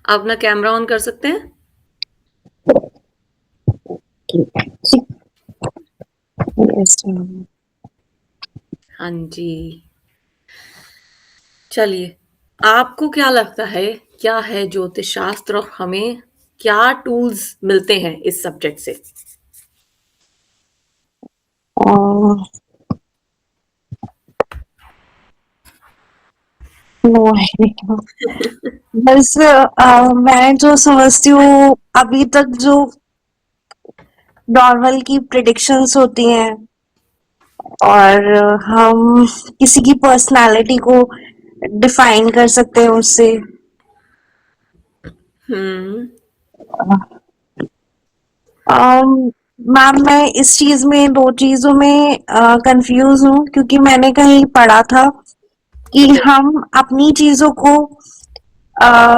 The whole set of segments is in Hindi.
आप अपना कैमरा ऑन कर सकते हैं? यस। हाँ जी। चलिए, आपको क्या लगता है, क्या है ज्योतिष शास्त्र और हमें क्या टूल्स मिलते हैं इस सब्जेक्ट से? No idea. बस मैं जो समझती हूँ अभी तक जो नॉर्मल की प्रिडिक्शंस होती हैं और हम किसी की पर्सनालिटी को डिफाइन कर सकते हैं उससे। हुँ। मैम मैं इस चीज में दो चीजों में कंफ्यूज हूँ क्योंकि मैंने कहीं पढ़ा था कि हम अपनी चीजों को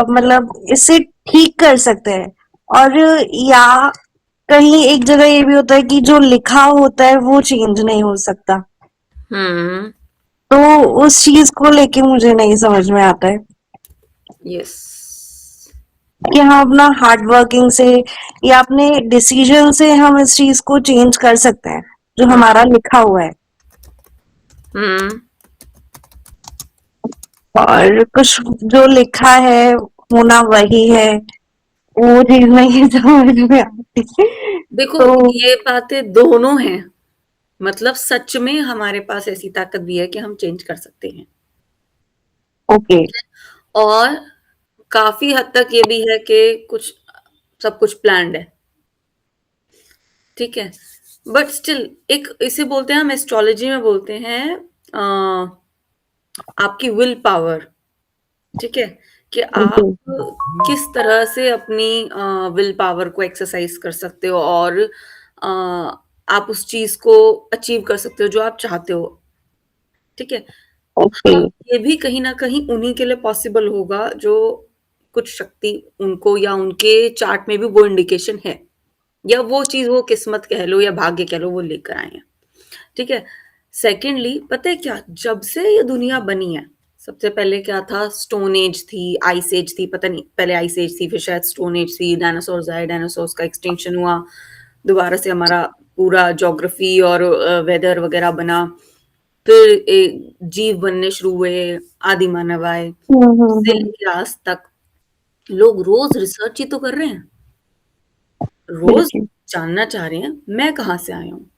मतलब इससे ठीक कर सकते हैं और या कहीं एक जगह ये भी होता है कि जो लिखा होता है वो चेंज नहीं हो सकता। हुँ, तो उस चीज को लेके मुझे नहीं समझ में आता है यस। कि हम अपना हार्ड वर्किंग से या अपने डिसीजन से हम इस चीज को चेंज कर सकते हैं जो हुँ, हमारा लिखा हुआ है हुँ। और कुछ जो लिखा है होना वही है वो चीज नहीं समझ में आती। देखो, तो ये बातें दोनों हैं। मतलब सच में हमारे पास ऐसी ताकत भी है कि हम चेंज कर सकते हैं। ओके। और काफ़ी हद तक ये भी है कि कुछ सब कुछ प्लान्ड है, ठीक है? बट स्टिल एक इसे बोलते हैं हम एस्ट्रोलॉजी में बोलते हैं आपकी विल पावर, ठीक है? कि आप ओके। किस तरह से अपनी विल पावर को एक्सरसाइज़ कर सकते हो और आप उस चीज़ को अचीव कर सकते हो जो आप चाहते हो, ठीक है? ओके। हाँ, ये भी कहीं न कहीं उन्हीं के लिए पॉसिबल होगा जो कुछ शक्ति उनको या उनके चार्ट में भी वो इंडिकेशन है या वो चीज़ वो किस्मत कह लो या भाग्य कह लो वो लेकर आए हैं, ठीक है? सेकंडली पता है क्या? जब से ये दुनिया बनी है, सबसे पहले क्या था स्टोन एज थी, आइस एज थी, पता नहीं पहले आइस एज थी, फिर शायद स्टोन एज थी, डायनासोर्स आए, डायनासोर्स का एक्सटिंक्शन हुआ, दोबारा से हमारा पूरा ज्योग्राफी और वेदर वगैरह बना। फिर जीव बनने शुरू हुए, आदि मानव आए, से हम्म। लेके आज तक लोग रोज़ रिसर्च ही तो कर रहे हैं। रोज़ बिल्कुल। जानना चाह रहे हैं, मैं कहाँ से आया हूँ।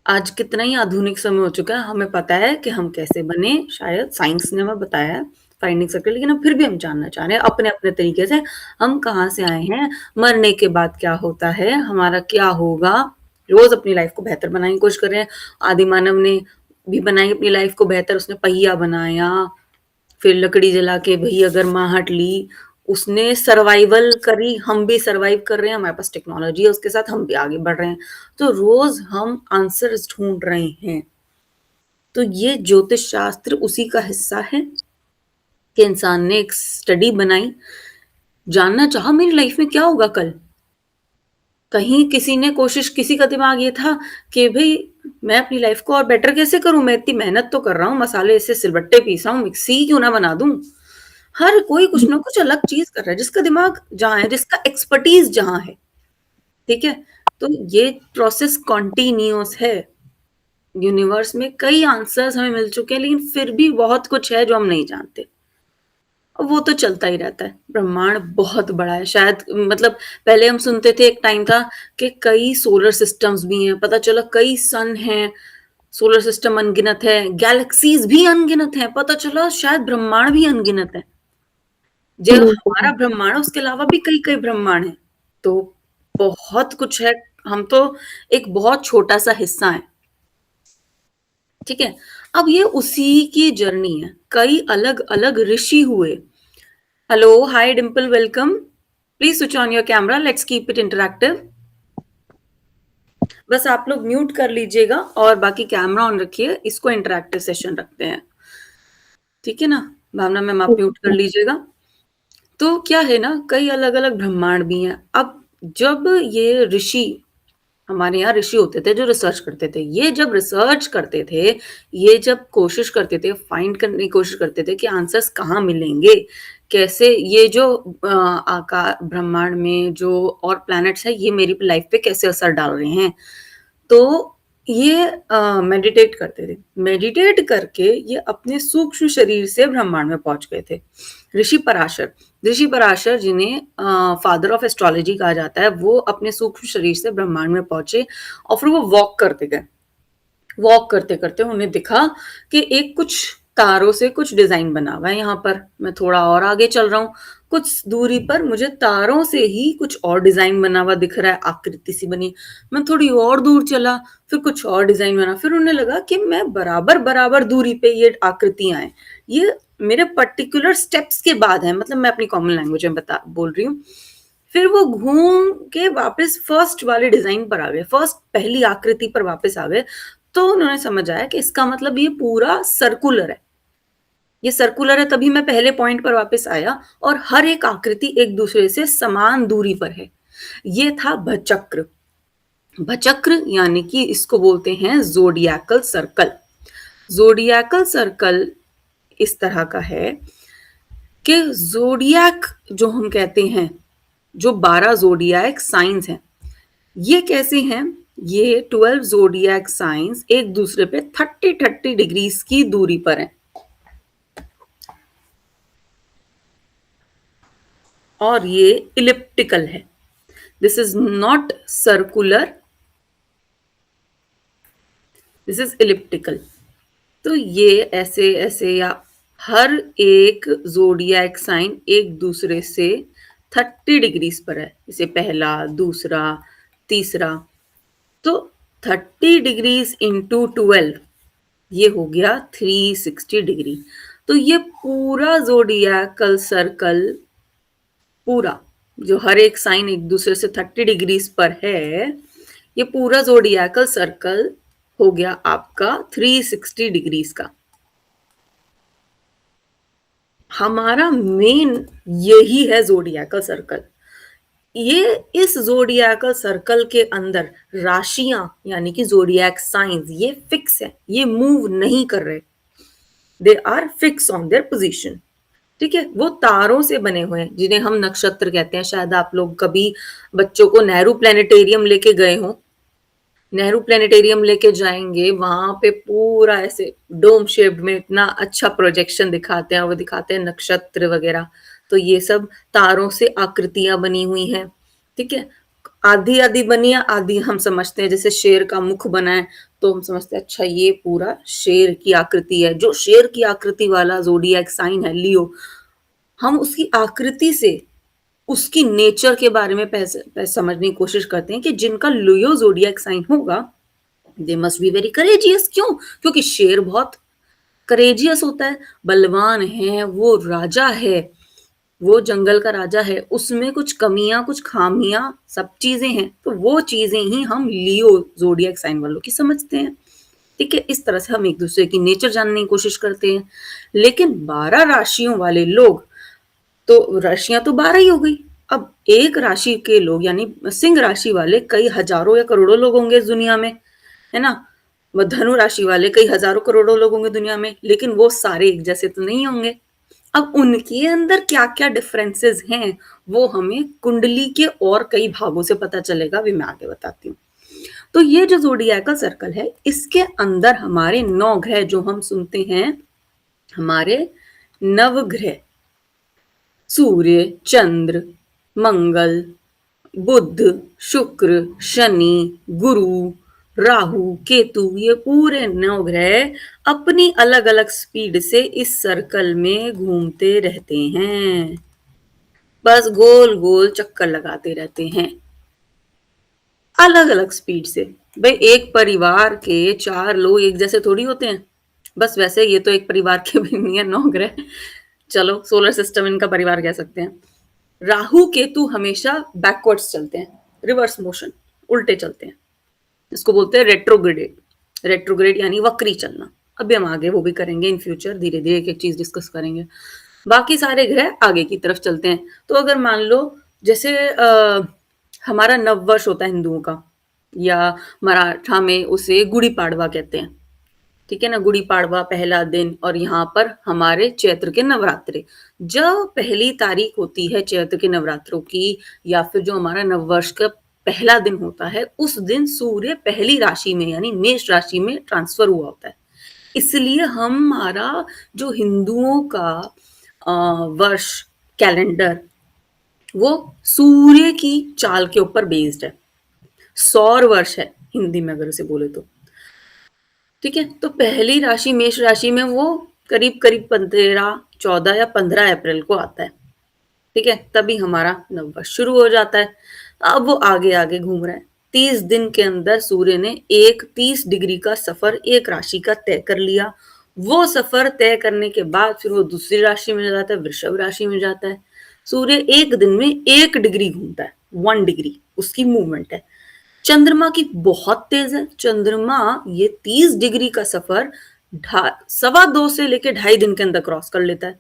आज कितना ही आधुनिक समय हो चुका है, हमें पता है कि हम कैसे बने, शायद साइंस ने हमें बताया है, फाइंडिंग सर्कल लेकिन अब फिर भी हम जानना चाह रहे हैं अपने-अपने तरीके से, हम कहाँ से आए हैं, मरने के बाद क्या होता है, हमारा क्या होगा, रोज़ अपनी लाइफ़ को बेहतर बनाने की कोशिश कर रहे हैं। आदि मानव ने भी बनाई अपनी लाइफ़ को बेहतर, उसने पहिया बनाया, फिर लकड़ी जला के भई गर्माहट ली, उसने सर्वाइवल करी, हम भी सर्वाइव कर रहे हैं, हमारे पास टेक्नोलॉजी है, उसके साथ हम भी आगे बढ़ रहे हैं। तो रोज़ हम आंसर्स ढूँढ रहे हैं। तो ये ज्योतिष शास्त्र उसी का हिस्सा है कि इंसान ने एक स्टडी बनाई, जानना चाहा मेरी लाइफ़ में क्या होगा कल? कहीं किसी ने कोशिश किसी का दिमाग ये था कि भई मैं अपनी लाइफ़ को और बेटर कैसे करूँ? मैं इतनी मेहनत तो कर रहा हूँ, मसाले ऐसे सिलबट्टे पीस रहा हूँ, मिक्सी क्यों ना बना दूँ? हर कोई कुछ ना कुछ अलग चीज़ कर रहा है, जिसका दिमाग जहाँ है, जिसका एक्सपर्टीज़ जहाँ है, ठीक है? तो ये प्रोसेस कंटीन्यूअस है। यूनिवर्स में कई आंसर्स हमें मिल चुके हैं, लेकिन फिर भी बहुत कुछ है जो हम नहीं जानते। और वो तो चलता ही रहता है। ब्रह्मांड बहुत बड़ा है, शायद मतलब पहले हम सुनते थे एक टाइम था कि कई सोलर सिस्टम्स भी हैं, पता चला कई सन हैं, सोलर सिस्टम अनगिनत है, गैलेक्सीज़ भी अनगिनत हैं, पता चला शायद ब्रह्मांड भी अनगिनत है। जो बिल्कुल। हमारा ब्रह्मांड है उसके अलावा भी कई-कई ब्रह्मांड हैं। तो बहुत कुछ है, हम तो एक बहुत छोटा-सा हिस्सा हैं, ठीक है? अब ये उसी की जर्नी है। कई अलग-अलग ऋषि हुए। Hello, hi Dimple welcome. Please switch on your camera, let's keep it interactive. बस आप लोग म्यूट कर लीजिएगा और बाकी कैमरा ऑन रखिए, इसको इंटरैक्टिव सेशन रखते हैं। ठीक है ना? भावना मैम आप म्यूट कर लीजिएगा। तो क्या है ना, कई अलग-अलग ब्रह्मांड भी हैं। अब जब ये ऋषि हमारे यहाँ ऋषि होते थे जो रिसर्च करते थे। ये जब रिसर्च करते थे, ये जब कोशिश करते थे, फाइंड करने की कोशिश करते थे कि आंसर्स कहाँ मिलेंगे, कैसे ये जो आका ब्रह्मांड में जो और प्लैनेट्स हैं, ये मेरी लाइफ पे कैसे असर डाल रहे हैं। तो ये मेडिटेट करते थे। मेडिटेट करके ये अपने सूक्ष्म शरीर से ब्रह्मांड में पहुँच गए थे। ऋषि पराशर जिन्हें फादर ऑफ एस्ट्रोलॉजी कहा जाता है, वो अपने सूक्ष्म शरीर से ब्रह्मांड में पहुँचे और फिर वो वॉक करते गए। वॉक करते-करते उन्हें दिखा कि एक कुछ तारों से कुछ डिज़ाइन बना हुआ है यहाँ पर। मैं थोड़ा और आगे चल रहा हूँ, कुछ दूरी पर मुझे तारों से ही कुछ और डिज़ाइन बना हुआ दिख रहा है, आकृति सी बनी। मैं थोड़ी और दूर चला, फिर कुछ और डिज़ाइन बना। फिर उन्हें लगा कि मैं बराबर-बराबर दूरी पे ये आकृतियाँ हैं। ये मेरे पर्टिकुलर स्टेप्स के बाद है, मतलब मैं अपनी कॉमन लैंग्वेज में बोल रही हूँ। फिर वो घूम के वापस फर्स्ट वाले डिज़ाइन पर आ गए, फर्स्ट पहली आकृति पर वापस आ गए। तो उन्होंने समझ आया कि इसका मतलब ये पूरा सर्कुलर है। ये सर्कुलर है, तभी मैं पहले पॉइंट पर वापस आया और हर एक आकृति एक दूसरे से समान दूरी पर है। ये था भचक्र। भचक्र यानी कि इसको बोलते हैं ज़ोडिएकल सर्कल। ज़ोडिएकल सर्कल इस तरह का है कि ज़ोडिएक जो हम कहते हैं, जो 12 ज़ोडिएक साइन्स हैं, ये कैसे हैं? ये 12 ज़ोडिएक साइन्स एक दूसरे पे 30-30 डिग्रीज की दूरी पर हैं। और ये इलिप्टिकल है। This is not circular, this is elliptical. तो ये ऐसे ऐसे या हर एक ज़ोडिएक साइन एक दूसरे से 30 डिग्रीज पर है। जैसे पहला, दूसरा, तीसरा। तो 30 डिग्रीज इंटू 12 ये हो गया 360 डिग्री। तो ये पूरा ज़ोडिएकल सर्कल, पूरा जो हर एक साइन एक दूसरे से 30 डिग्रीज पर है, ये पूरा ज़ोडिएकल सर्कल हो गया आपका 360 डिग्रीज का। हमारा मेन यही है ज़ोडिएकल सर्कल। ये इस ज़ोडिएकल सर्कल के अंदर राशियां यानी कि ज़ोडिएक साइंस ये फिक्स है, ये मूव नहीं कर रहे। They are fix on their position. ठीक है, वो तारों से बने हुए हैं जिन्हें हम नक्षत्र कहते हैं। शायद आप लोग कभी बच्चों को नेहरू प्लेनेटेरियम लेके गए हो। नेहरू प्लेनेटेरियम लेके जाएंगे, वहां पे पूरा ऐसे डोम शेप्ड में इतना अच्छा प्रोजेक्शन दिखाते हैं, वो दिखाते हैं नक्षत्र वगैरह। तो ये सब तारों से आकृतियां बनी हुई हैं। ठीक है, आधी आधी बनी है, आधी हम समझते हैं जैसे शेर का मुख बना है, तो हम समझते हैं अच्छा ये पूरा शेर की आकृति है। जो शेर की आकृति वाला ज़ोडिएक साइन है लियो, हम उसकी आकृति से उसकी नेचर के बारे में समझने की कोशिश करते हैं कि जिनका लियो ज़ोडिएक साइन होगा, they must be very courageous. क्यों? क्योंकि शेर बहुत करेजियस होता है, बलवान है, वो राजा है, वो जंगल का राजा है। उसमें कुछ कमियां, कुछ खामियां, सब चीजें हैं। तो वो चीजें ही हम लियो ज़ोडिएक साइन वालों की समझते हैं। ठीक है, इस तरह से हम एक दूसरे की नेचर जानने की कोशिश करते हैं। लेकिन 12 राशियों वाले लोग, तो राशियां तो 12 ही हो गई। अब एक राशि के लोग यानी सिंह राशि वाले कई हजारों या करोड़ों लोग होंगे इस दुनिया में, है ना। वो धनु राशि वाले कई हजारों करोड़ों लोग होंगे दुनिया में, लेकिन वो सारे एक जैसे तो नहीं होंगे। अब उनके अंदर क्या क्या डिफरेंसेस हैं, वो हमें कुंडली के और कई भागों से पता चलेगा, भी मैं आगे बताती हूँ। तो ये जो ज़ोडिएकल सर्कल है, इसके अंदर हमारे 9 ग्रह जो हम सुनते हैं, हमारे नवग्रह, सूर्य, चंद्र, मंगल, बुध, शुक्र, शनि, गुरु, राहु, केतु, ये पूरे 9 ग्रह अपनी अलग अलग स्पीड से इस सर्कल में घूमते रहते हैं। बस गोल गोल चक्कर लगाते रहते हैं अलग अलग स्पीड से। भाई एक परिवार के 4 लोग एक जैसे थोड़ी होते हैं। बस वैसे ये तो एक परिवार के भी नहीं है, 9 ग्रह, चलो सोलर सिस्टम इनका परिवार कह सकते हैं। राहु केतु हमेशा बैकवर्ड्स चलते हैं, रिवर्स मोशन, उल्टे चलते हैं। इसको बोलते हैं रेट्रोग्रेड। रेट्रोग्रेड यानी वक्री चलना। अभी हम आगे वो भी करेंगे इन फ्यूचर, धीरे धीरे एक एक चीज डिस्कस करेंगे। बाकी सारे ग्रह आगे की तरफ चलते हैं। तो अगर मान लो जैसे हमारा नववर्ष होता है हिंदुओं का, या मराठा में उसे गुड़ी पाड़वा कहते हैं। ठीक है ना? गुड़ी पाड़वा पहला दिन और यहाँ पर हमारे चैत्र के नवरात्रे। जब पहली तारीख होती है चैत्र के नवरात्रों की या फिर जो हमारा नववर्ष का पहला दिन होता है, उस दिन सूर्य पहली राशि में यानी मेष राशि में ट्रांसफ़र हुआ होता है। इसलिए हमारा जो हिंदुओं का वर्ष कैलेंडर वो सूर्य की चाल के ऊपर बेस्ड है। सौर वर्ष है हिंदी में अगर उसे बोले तो। ठीक है? तो पहली राशि मेष राशि में वो करीब-करीब 13, 14 या 15 अप्रैल को आता है। ठीक है? तभी हमारा नववर्ष शुरू हो जाता है। अब वो आगे-आगे घूम रहा है। 30 दिन के अंदर सूर्य ने एक 30 डिग्री का सफ़र एक राशि का तय कर लिया। वो सफ़र तय करने के बाद फिर वो दूसरी राशि में जाता है, वृषभ राशि में जाता है। सूर्य 1 दिन में 1 डिग्री घूमता है, 1 डिग्री उसकी मूवमेंट है। चंद्रमा की बहुत तेज़ है। चंद्रमा ये 30 डिग्री का सफ़र सवा 2 से लेके ढाई दिन के अंदर क्रॉस कर लेता है।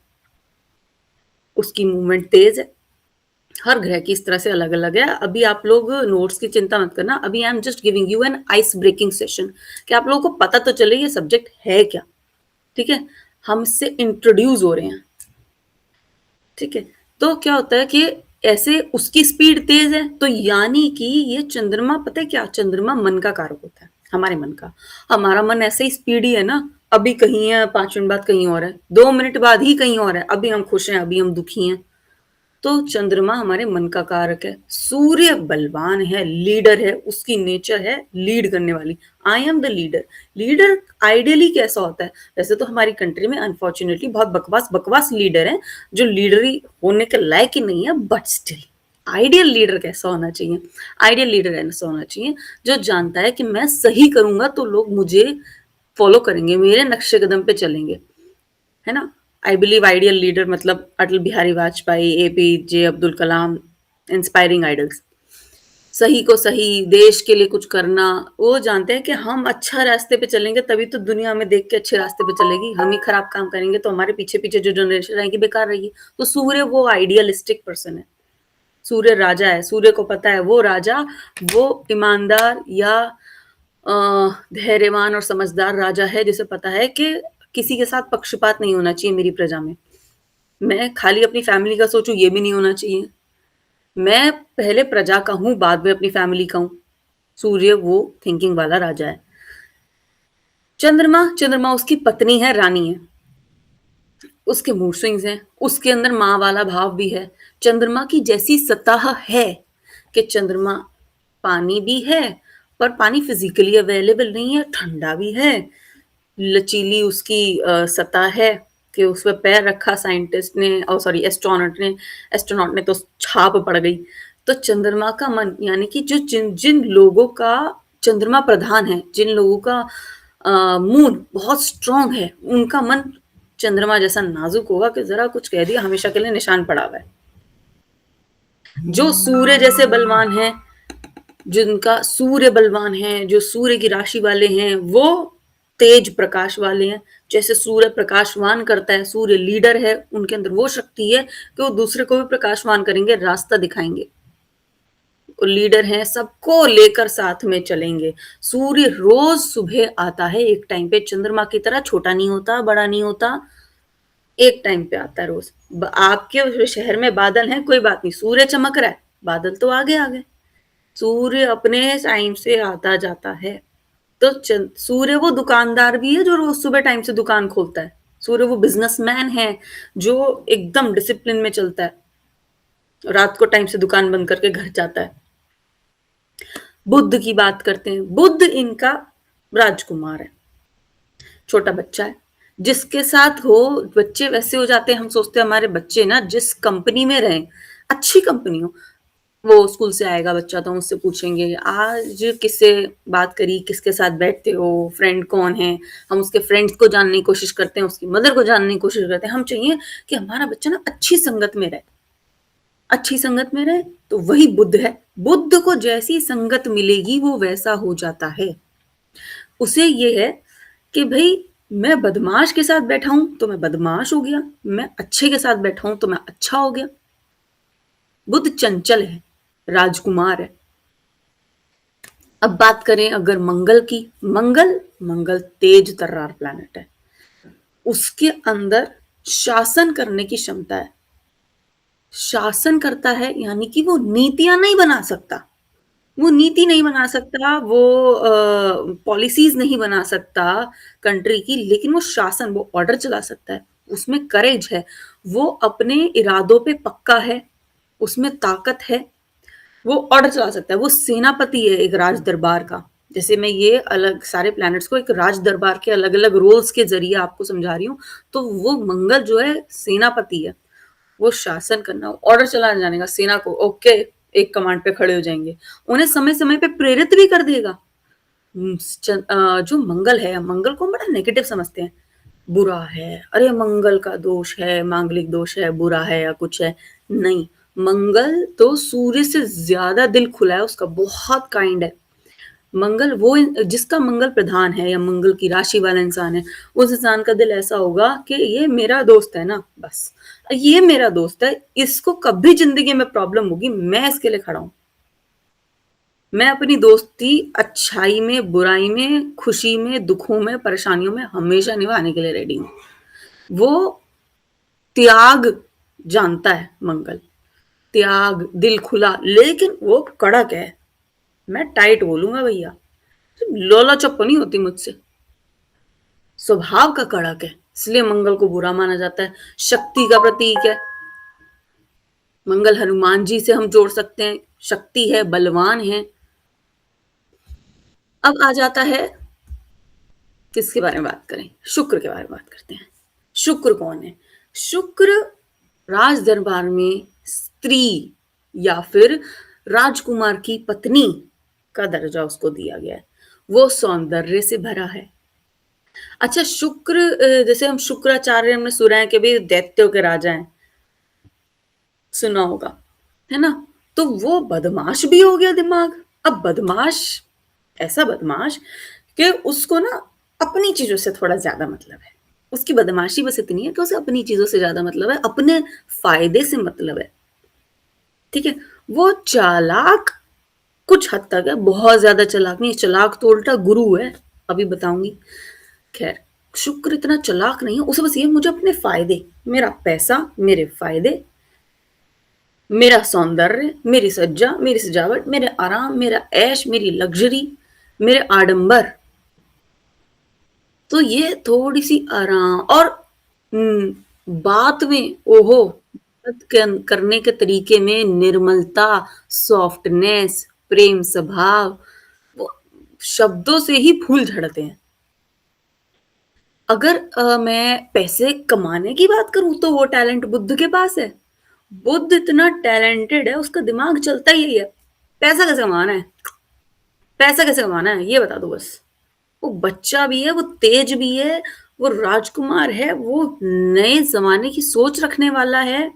उसकी मूवमेंट तेज़ है। हर ग्रह की इस तरह से अलग-अलग है। अभी आप लोग नोट्स की चिंता मत करना। अभी I am just giving you an ice breaking session कि आप लोगों को पता तो चले ये सब्जेक्ट है क्या, ठीक है? हम इससे इंट्रोड्यूस हो रहे हैं, ठीक है? तो क्या होता है कि ऐसे उसकी स्पीड तेज़ है, तो यानी कि ये चंद्रमा पता है क्या? चंद्रमा मन का कारक होता है, हमारे मन का। हमारा मन ऐसे ही स्पीडी है ना, अभी कहीं है, 5 मिनट बाद कहीं और है, 2 मिनट बाद ही कहीं और है। अभी हम खुश हैं, अभी हम दुखी हैं। तो चंद्रमा हमारे मन का कारक है। सूर्य बलवान है, लीडर है, उसकी नेचर है लीड करने वाली। I am the leader. Leader ideally कैसा होता है? वैसे तो हमारी कंट्री में अनफॉर्चुनेटली बहुत बकवास लीडर हैं जो लीडरी होने के लायक ही नहीं है, बट स्टिल आइडियल लीडर कैसा होना चाहिए? आइडियल लीडर ऐसा होना चाहिए जो जानता है कि मैं सही करूंगा तो लोग मुझे फॉलो करेंगे, मेरे नक्शे कदम पे चलेंगे, है ना? आई बिलीव आइडियल लीडर मतलब Atal Bihari Vajpayee, APJ Abdul Kalam, inspiring idols. सही को सही, देश के लिए कुछ करना, वो जानते हैं कि हम अच्छा रास्ते पे चलेंगे तभी तो दुनिया हमें देख के अच्छे रास्ते पे चलेगी। हम ही खराब काम करेंगे तो हमारे पीछे-पीछे जो जनरेशन आएगी बेकार रहेगी। तो सूर्य वो आइडियलिस्टिक पर्सन है। सूर्य राजा है, सूर्य को पता है वो राजा, वो ईमानदार या धैर्यवान और समझदार राजा है जिसे पता है कि किसी के साथ पक्षपात नहीं होना चाहिए मेरी प्रजा में। मैं खाली अपनी फैमिली का सोचूँ ये भी नहीं होना चाहिए। मैं पहले प्रजा का हूँ, बाद में अपनी फैमिली का हूँ। सूर्य वो थिंकिंग वाला राजा है। चंद्रमा उसकी पत्नी है, रानी है। उसके मूड स्विंग्स हैं, उसके अंदर माँ वाला भाव भी है। चंद्रमा की जैसी सतह है कि चंद्रमा पानी भी है, पर पानी फिज़िकली अवेलेबल नहीं है, ठंडा भी है। लचीली उसकी सतह है कि उस पे पैर रखा साइंटिस्ट ने सॉरी एस्ट्रोनॉट ने तो छाप पड़ गई। तो चंद्रमा का मन यानी कि जो जिन जिन लोगों का चंद्रमा प्रधान है, जिन लोगों का मून बहुत स्ट्रांग है, उनका मन चंद्रमा जैसा नाजुक होगा कि जरा कुछ कह दिया हमेशा के लिए निशान पड़ा हुआ है। जो सूर्य जैसे बलवान है, जिनका सूर्य बलवान है, जो सूर्य की राशि वाले हैं, वो तेज प्रकाश वाले हैं। जैसे सूर्य प्रकाशवान करता है, सूर्य लीडर है, उनके अंदर वो शक्ति है कि वो दूसरे को भी प्रकाशवान करेंगे, रास्ता दिखाएंगे। वो लीडर हैं, सबको लेकर साथ में चलेंगे। सूर्य रोज सुबह आता है एक टाइम पे, चंद्रमा की तरह छोटा नहीं होता, बड़ा नहीं होता, एक टाइम पे आता है रोज। आपके शहर में बादल हैं, कोई बात नहीं, सूर्य चमक रहा है, बादल तो आगे आ गए। सूर्य अपने टाइम से आता जाता है। तो सूर्य वो दुकानदार भी है जो रोज सुबह टाइम से दुकान खोलता है। सूर्य वो बिजनेसमैन है जो एकदम डिसिप्लिन में चलता है, रात को टाइम से दुकान बंद करके घर जाता है। बुध की बात करते हैं, बुध इनका राजकुमार है, छोटा बच्चा है। जिसके साथ हो बच्चे वैसे हो जाते हैं। हम सोचते हैं हमारे बच्चे ना जिस कंपनी में रहें, अच्छी कंपनी हो, वो स्कूल से आएगा बच्चा तो हम उससे पूछेंगे आज किससे बात करी, किसके साथ बैठते हो, फ्रेंड कौन है। हम उसके फ्रेंड्स को जानने की कोशिश करते हैं, उसकी मदर को जानने की कोशिश करते हैं। हम चाहिए कि हमारा बच्चा ना अच्छी संगत में रहे, अच्छी संगत में रहे। तो वही बुध है। बुध को जैसी संगत मिलेगी वो वैसा हो जाता है। उसे ये है कि भाई मैं बदमाश के साथ बैठा हूं तो मैं बदमाश हो गया, मैं अच्छे के साथ बैठा हूं तो मैं अच्छा हो गया। बुध चंचल है, राजकुमार है। अब बात करें अगर मंगल की, मंगल तेज तर्रार प्लैनेट है। उसके अंदर शासन करने की क्षमता है। शासन करता है यानी कि वो नीतियाँ नहीं बना सकता। वो नीति नहीं बना सकता, वो पॉलिसीज़ नहीं बना सकता कंट्री की, लेकिन वो शासन, वो ऑर्डर चला सकता है। उसमें करेज है, वो अपने इरादों पे पक्का है, उसमें ताकत है, वो ऑर्डर चला सकता है, वो सेनापति है एक राज दरबार का। जैसे मैं ये अलग सारे प्लैनेट्स को एक राज दरबार के अलग-अलग रोल्स के ज़रिए आपको समझा रही हूँ, तो वो मंगल जो है सेनापति है। वो शासन करना, ऑर्डर चला जाने का सेना को, ओके, एक कमांड पे खड़े हो जाएँगे। उन्हें समय-समय पे प्रेरित भी कर देगा। जो मंगल है, मंगल को हम बड़ा नेगेटिव समझते हैं। बुरा है, अरे मंगल का दोष है, मांगलिक दोष है, बुरा है या कुछ है। नहीं, मंगल तो सूर्य से ज़्यादा दिल खुला है उसका, बहुत काइंड है। मंगल वो जिसका मंगल प्रधान है या मंगल की राशि वाला इंसान है, उस इंसान का दिल ऐसा होगा कि ये मेरा दोस्त है ना, बस। ये मेरा दोस्त है, इसको कभी ज़िंदगी में प्रॉब्लम होगी, मैं इसके लिए खड़ा हूँ। मैं अपनी दोस्ती अच्छाई में, बुराई में, खुशी में, दुखों में, परेशानियों में हमेशा निभाने के लिए रेडी हूँ। वो त्याग जानता है मंगल, त्याग, दिल खुला, लेकिन वो कड़क है। मैं टाइट बोलूँगा भैया, लोला चप्पल नहीं होती मुझसे। स्वभाव का कड़क है, इसलिए मंगल को बुरा माना जाता है। शक्ति का प्रतीक है। मंगल हनुमान जी से हम जोड़ सकते हैं, शक्ति है, बलवान है। अब आ जाता है किसके बारे में बात करें? शुक्र के बारे में बात करते हैं। शुक्र कौन है? शुक्र राज दरबार में स्त्री या फिर राजकुमार की पत्नी का दर्जा उसको दिया गया है। वो सौंदर्य से भरा है। अच्छा, शुक्र जैसे हम शुक्राचार्य हमने सुना है कि भई दैत्यों के राजा हैं, सुना होगा, है ना? तो वो बदमाश भी हो गया दिमाग। अब बदमाश, ऐसा बदमाश कि उसको ना अपनी चीज़ों से थोड़ा ज़्यादा मतलब है। उसकी बदमाशी बस इतनी है कि उसे अपनी चीज़ों से ज़्यादा मतलब है, अपने फ़ायदे से मतलब है, ठीक है? वो चालाक कुछ हद तक है, बहुत ज़्यादा चालाक नहीं, चालाक तो उल्टा गुरु है, अभी बताऊँगी। खैर, शुक्र इतना चालाक नहीं है, उसे बस ये है मुझे अपने फ़ायदे, मेरा पैसा, मेरे फ़ायदे, मेरा सौंदर्य, मेरी सज्जा, मेरी सजावट, मेरे आराम, मेरा ऐश, मेरी लग्ज़री, मेरे आडंबर। तो ये थोड़ी-सी आराम और बात में ओहो! बात करने के तरीके में निर्मलता, सॉफ्टनेस, प्रेम स्वभाव, वो शब्दों से ही फूल झड़ते हैं। अगर मैं पैसे कमाने की बात करूँ तो वो टैलेंट बुध के पास है। बुध इतना टैलेंटेड है, उसका दिमाग चलता ही यही है। पैसा कैसे कमाना है? पैसा कैसे कमाना है? ये बता दो बस। वो बच्चा भी है, वो तेज भी है, वो राजकुमार है, वो नए ज़माने की सोच रखने वाला है,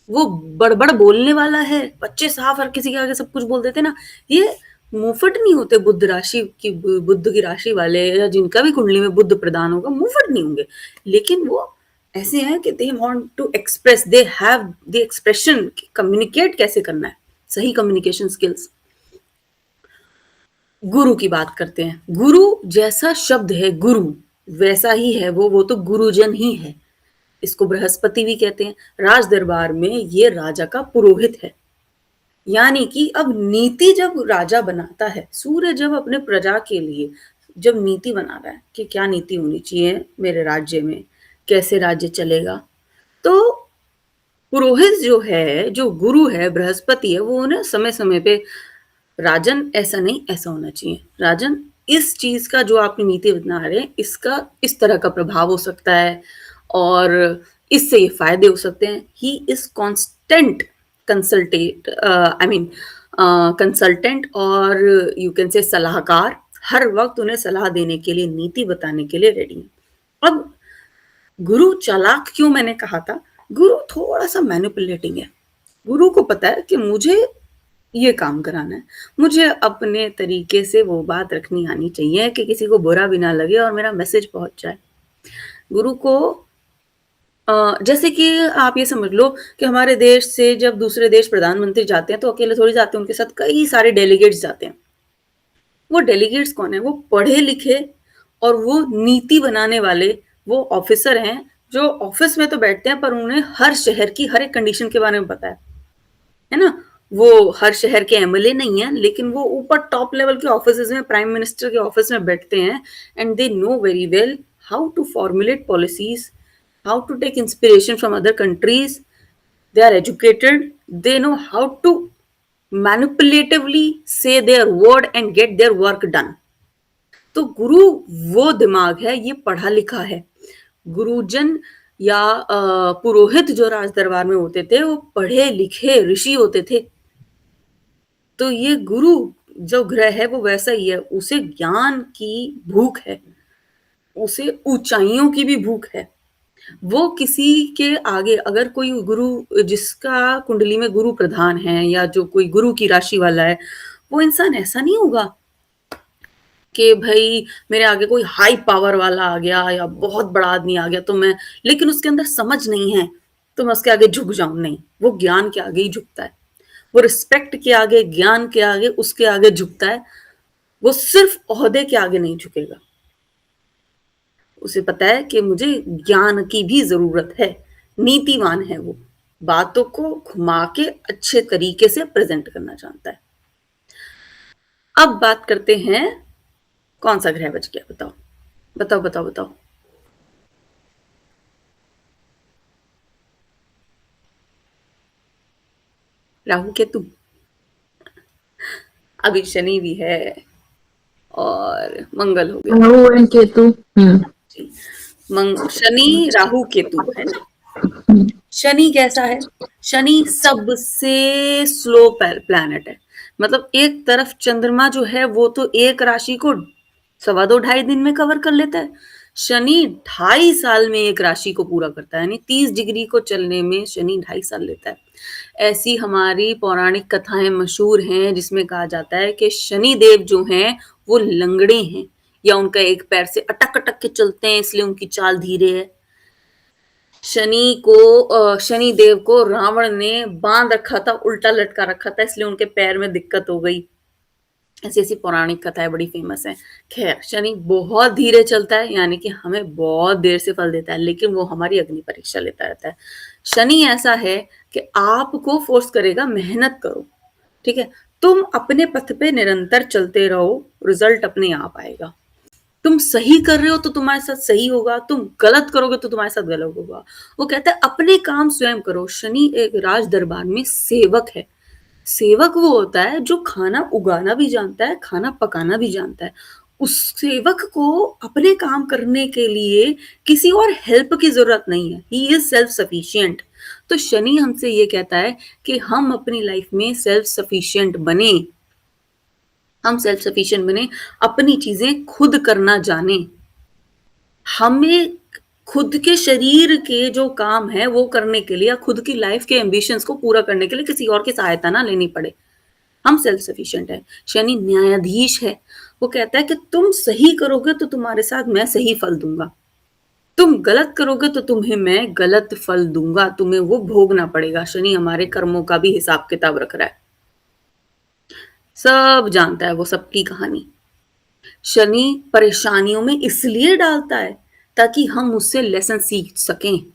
वो बड़-बड़ बोलने वाला है। बच्चे साफ हर किसी के आगे सब कुछ बोल देते हैं ना, ये मुँहफट नहीं होते बुध की राशि वाले या जिनका भी कुंडली में बुध प्रधान होगा, मुँहफट नहीं होंगे। लेकिन वो ऐसे हैं कि they want to express, they have the expression कि कम्युनिकेट कैसे करना है, सही कम्युनिकेशन स्किल्स। गुरु की बात करते हैं। गुरु जैसा शब्द है गुरु, वैसा ही है वो तो गुरुजन ही है। इसको बृहस्पति भी कहते हैं। राज दरबार में ये राजा का पुरोहित है। यानी कि अब नीति जब राजा बनाता है, सूर्य जब अपने प्रजा के लिए जब नीति बना रहा है कि क्या नीति होनी चाहिए मेरे राज्य में, कैसे राज्य चलेगा, तो पुरोहित जो है, जो गुरु है, बृहस्पति है, वो उन्हें समय-समय पे राजन ऐसा नहीं, ऐसा होना चाहिए। राजन इस चीज़ का जो आप नीति बना रहे हैं, इसका इस तरह का प्रभाव हो सकता है और इससे ये फ़ायदे हो सकते हैं। He is constant I mean consultant और यू कैन से सलाहकार, हर वक़्त उन्हें सलाह देने के लिए, नीति बताने के लिए रेडी हैं। अब गुरु चालाक क्यों मैंने कहा था? गुरु थोड़ा-सा मैनिपुलेटिंग है। गुरु को पता है कि मुझे ये काम कराना है। मुझे अपने तरीके से वो बात रखनी आनी चाहिए कि किसी को बुरा भी ना लगे और मेरा मैसेज पहुँच जाए। गुरु को जैसे कि आप ये समझ लो कि हमारे देश से जब दूसरे देश प्रधानमंत्री जाते हैं, तो अकेले थोड़ी जाते हैं, उनके साथ कई सारे डेलीगेट्स जाते हैं। वो डेलीगेट्स कौन है? वो पढ़े लिखे और वो नीति बनाने वाले वो ऑफिसर हैं जो ऑफिस में तो बैठते हैं पर उन्हें हर शहर की हर एक कंडीशन के बारे में पता है ना? वो हर शहर के एमएलए नहीं है लेकिन वो ऊपर टॉप लेवल के ऑफिसेज में प्राइम मिनिस्टर के ऑफिस में बैठते हैं and they know very well how to formulate policies, how to take inspiration from other countries. They are educated, they know how to manipulatively say their word and get their work done. तो गुरु वो दिमाग है, ये पढ़ा लिखा है. गुरुजन या पुरोहित जो राज दरबार में होते थे वो पढ़े लिखे ऋषि होते थे. तो ये गुरु जो ग्रह है वो वैसा ही है, उसे ज्ञान की भूख है, उसे ऊंचाइयों की भी भूख है. वो किसी के आगे अगर कोई गुरु जिसका कुंडली में गुरु प्रधान है या जो कोई गुरु की राशि वाला है, वो इंसान ऐसा नहीं होगा कि भाई मेरे आगे कोई हाई पावर वाला आ गया या बहुत बड़ा आदमी आ गया तो मैं, लेकिन उसके अंदर समझ नहीं है तो मैं उसके आगे झुक जाऊं. नहीं, वो ज्ञान के आगे ही झुकता है, वो रिस्पेक्ट के आगे, ज्ञान के आगे, उसके आगे झुकता है. वो सिर्फ ओहदे के आगे नहीं झुकेगा. उसे पता है कि मुझे ज्ञान की भी जरूरत है. नीतिवान है वो, बातों को घुमा के अच्छे तरीके से प्रेजेंट करना जानता है. अब बात करते हैं कौन सा ग्रह बच गया, बताओ बताओ बताओ बताओ. राहु केतु. अभी शनि भी है और मंगल हो गया. राहु एंड केतु. शनि राहु केतु है ना. शनि कैसा है? शनि सबसे स्लो प्लैनेट है. मतलब एक तरफ चंद्रमा जो है वो तो एक राशि को 2.5 दिन में कवर कर लेता है. शनि 2.5 साल में एक राशि को पूरा करता है, यानी 30 डिग्री को चलने में शनि 2.5 साल लेता है. ऐसी हमारी पौराणिक कथाएं मशहूर हैं जिसमें कहा जाता है कि शनि देव जो हैं वो लंगड़े हैं या उनका एक पैर से अटक अटक के चलते हैं इसलिए उनकी चाल धीरे है. शनि देव को रावण ने बांध रखा था, उल्टा लटका रखा था, इसलिए उनके पैर में दिक्कत हो गई. ऐसी ऐसी पौराणिक कथाएं बड़ी फेमस है. खैर, शनि बहुत धीरे चलता है यानी कि हमें बहुत देर से फल देता है, लेकिन वो हमारी अग्नि परीक्षा लेता रहता है. शनि ऐसा है कि आपको फोर्स करेगा मेहनत करो, ठीक है. तुम अपने पथ पे निरंतर चलते रहो, रिजल्ट अपने आप आएगा. तुम सही कर रहे हो तो तुम्हारे साथ सही होगा, तुम गलत करोगे तो तुम्हारे साथ गलत होगा. वो कहता है अपने काम स्वयं करो. शनि एक राज दरबार में सेवक है. सेवक वो होता है जो खाना उगाना भी जानता है, खाना पकाना भी जानता है. उस सेवक को अपने काम करने के लिए किसी और हेल्प की जरूरत नहीं है. He is self sufficient. तो शनि हमसे ये कहता है कि हम अपनी लाइफ में सेल्फ सफिशिएंट बने, हम सेल्फ सफिशिएंट बने, अपनी चीजें खुद करना जाने. हमें खुद के शरीर के जो काम है वो करने के लिए या खुद की लाइफ के एम्बिशंस को पूरा करने के लिए किसी और की सहायता ना लेनी पड़े. हम सेल्फ सफिशिएंट है. शनि न्यायाधीश है. वो कहता है कि तुम सही करोगे तो तुम्हारे साथ मैं सही फल दूंगा, तुम गलत करोगे तो तुम्हें मैं गलत फल दूंगा, तुम्हें वो भोगना पड़ेगा. शनि हमारे कर्मों का भी हिसाब किताब रख रहा है, सब जानता है वो सबकी कहानी. शनि परेशानियों में इसलिए डालता है ताकि हम उससे लेसन सीख सकें.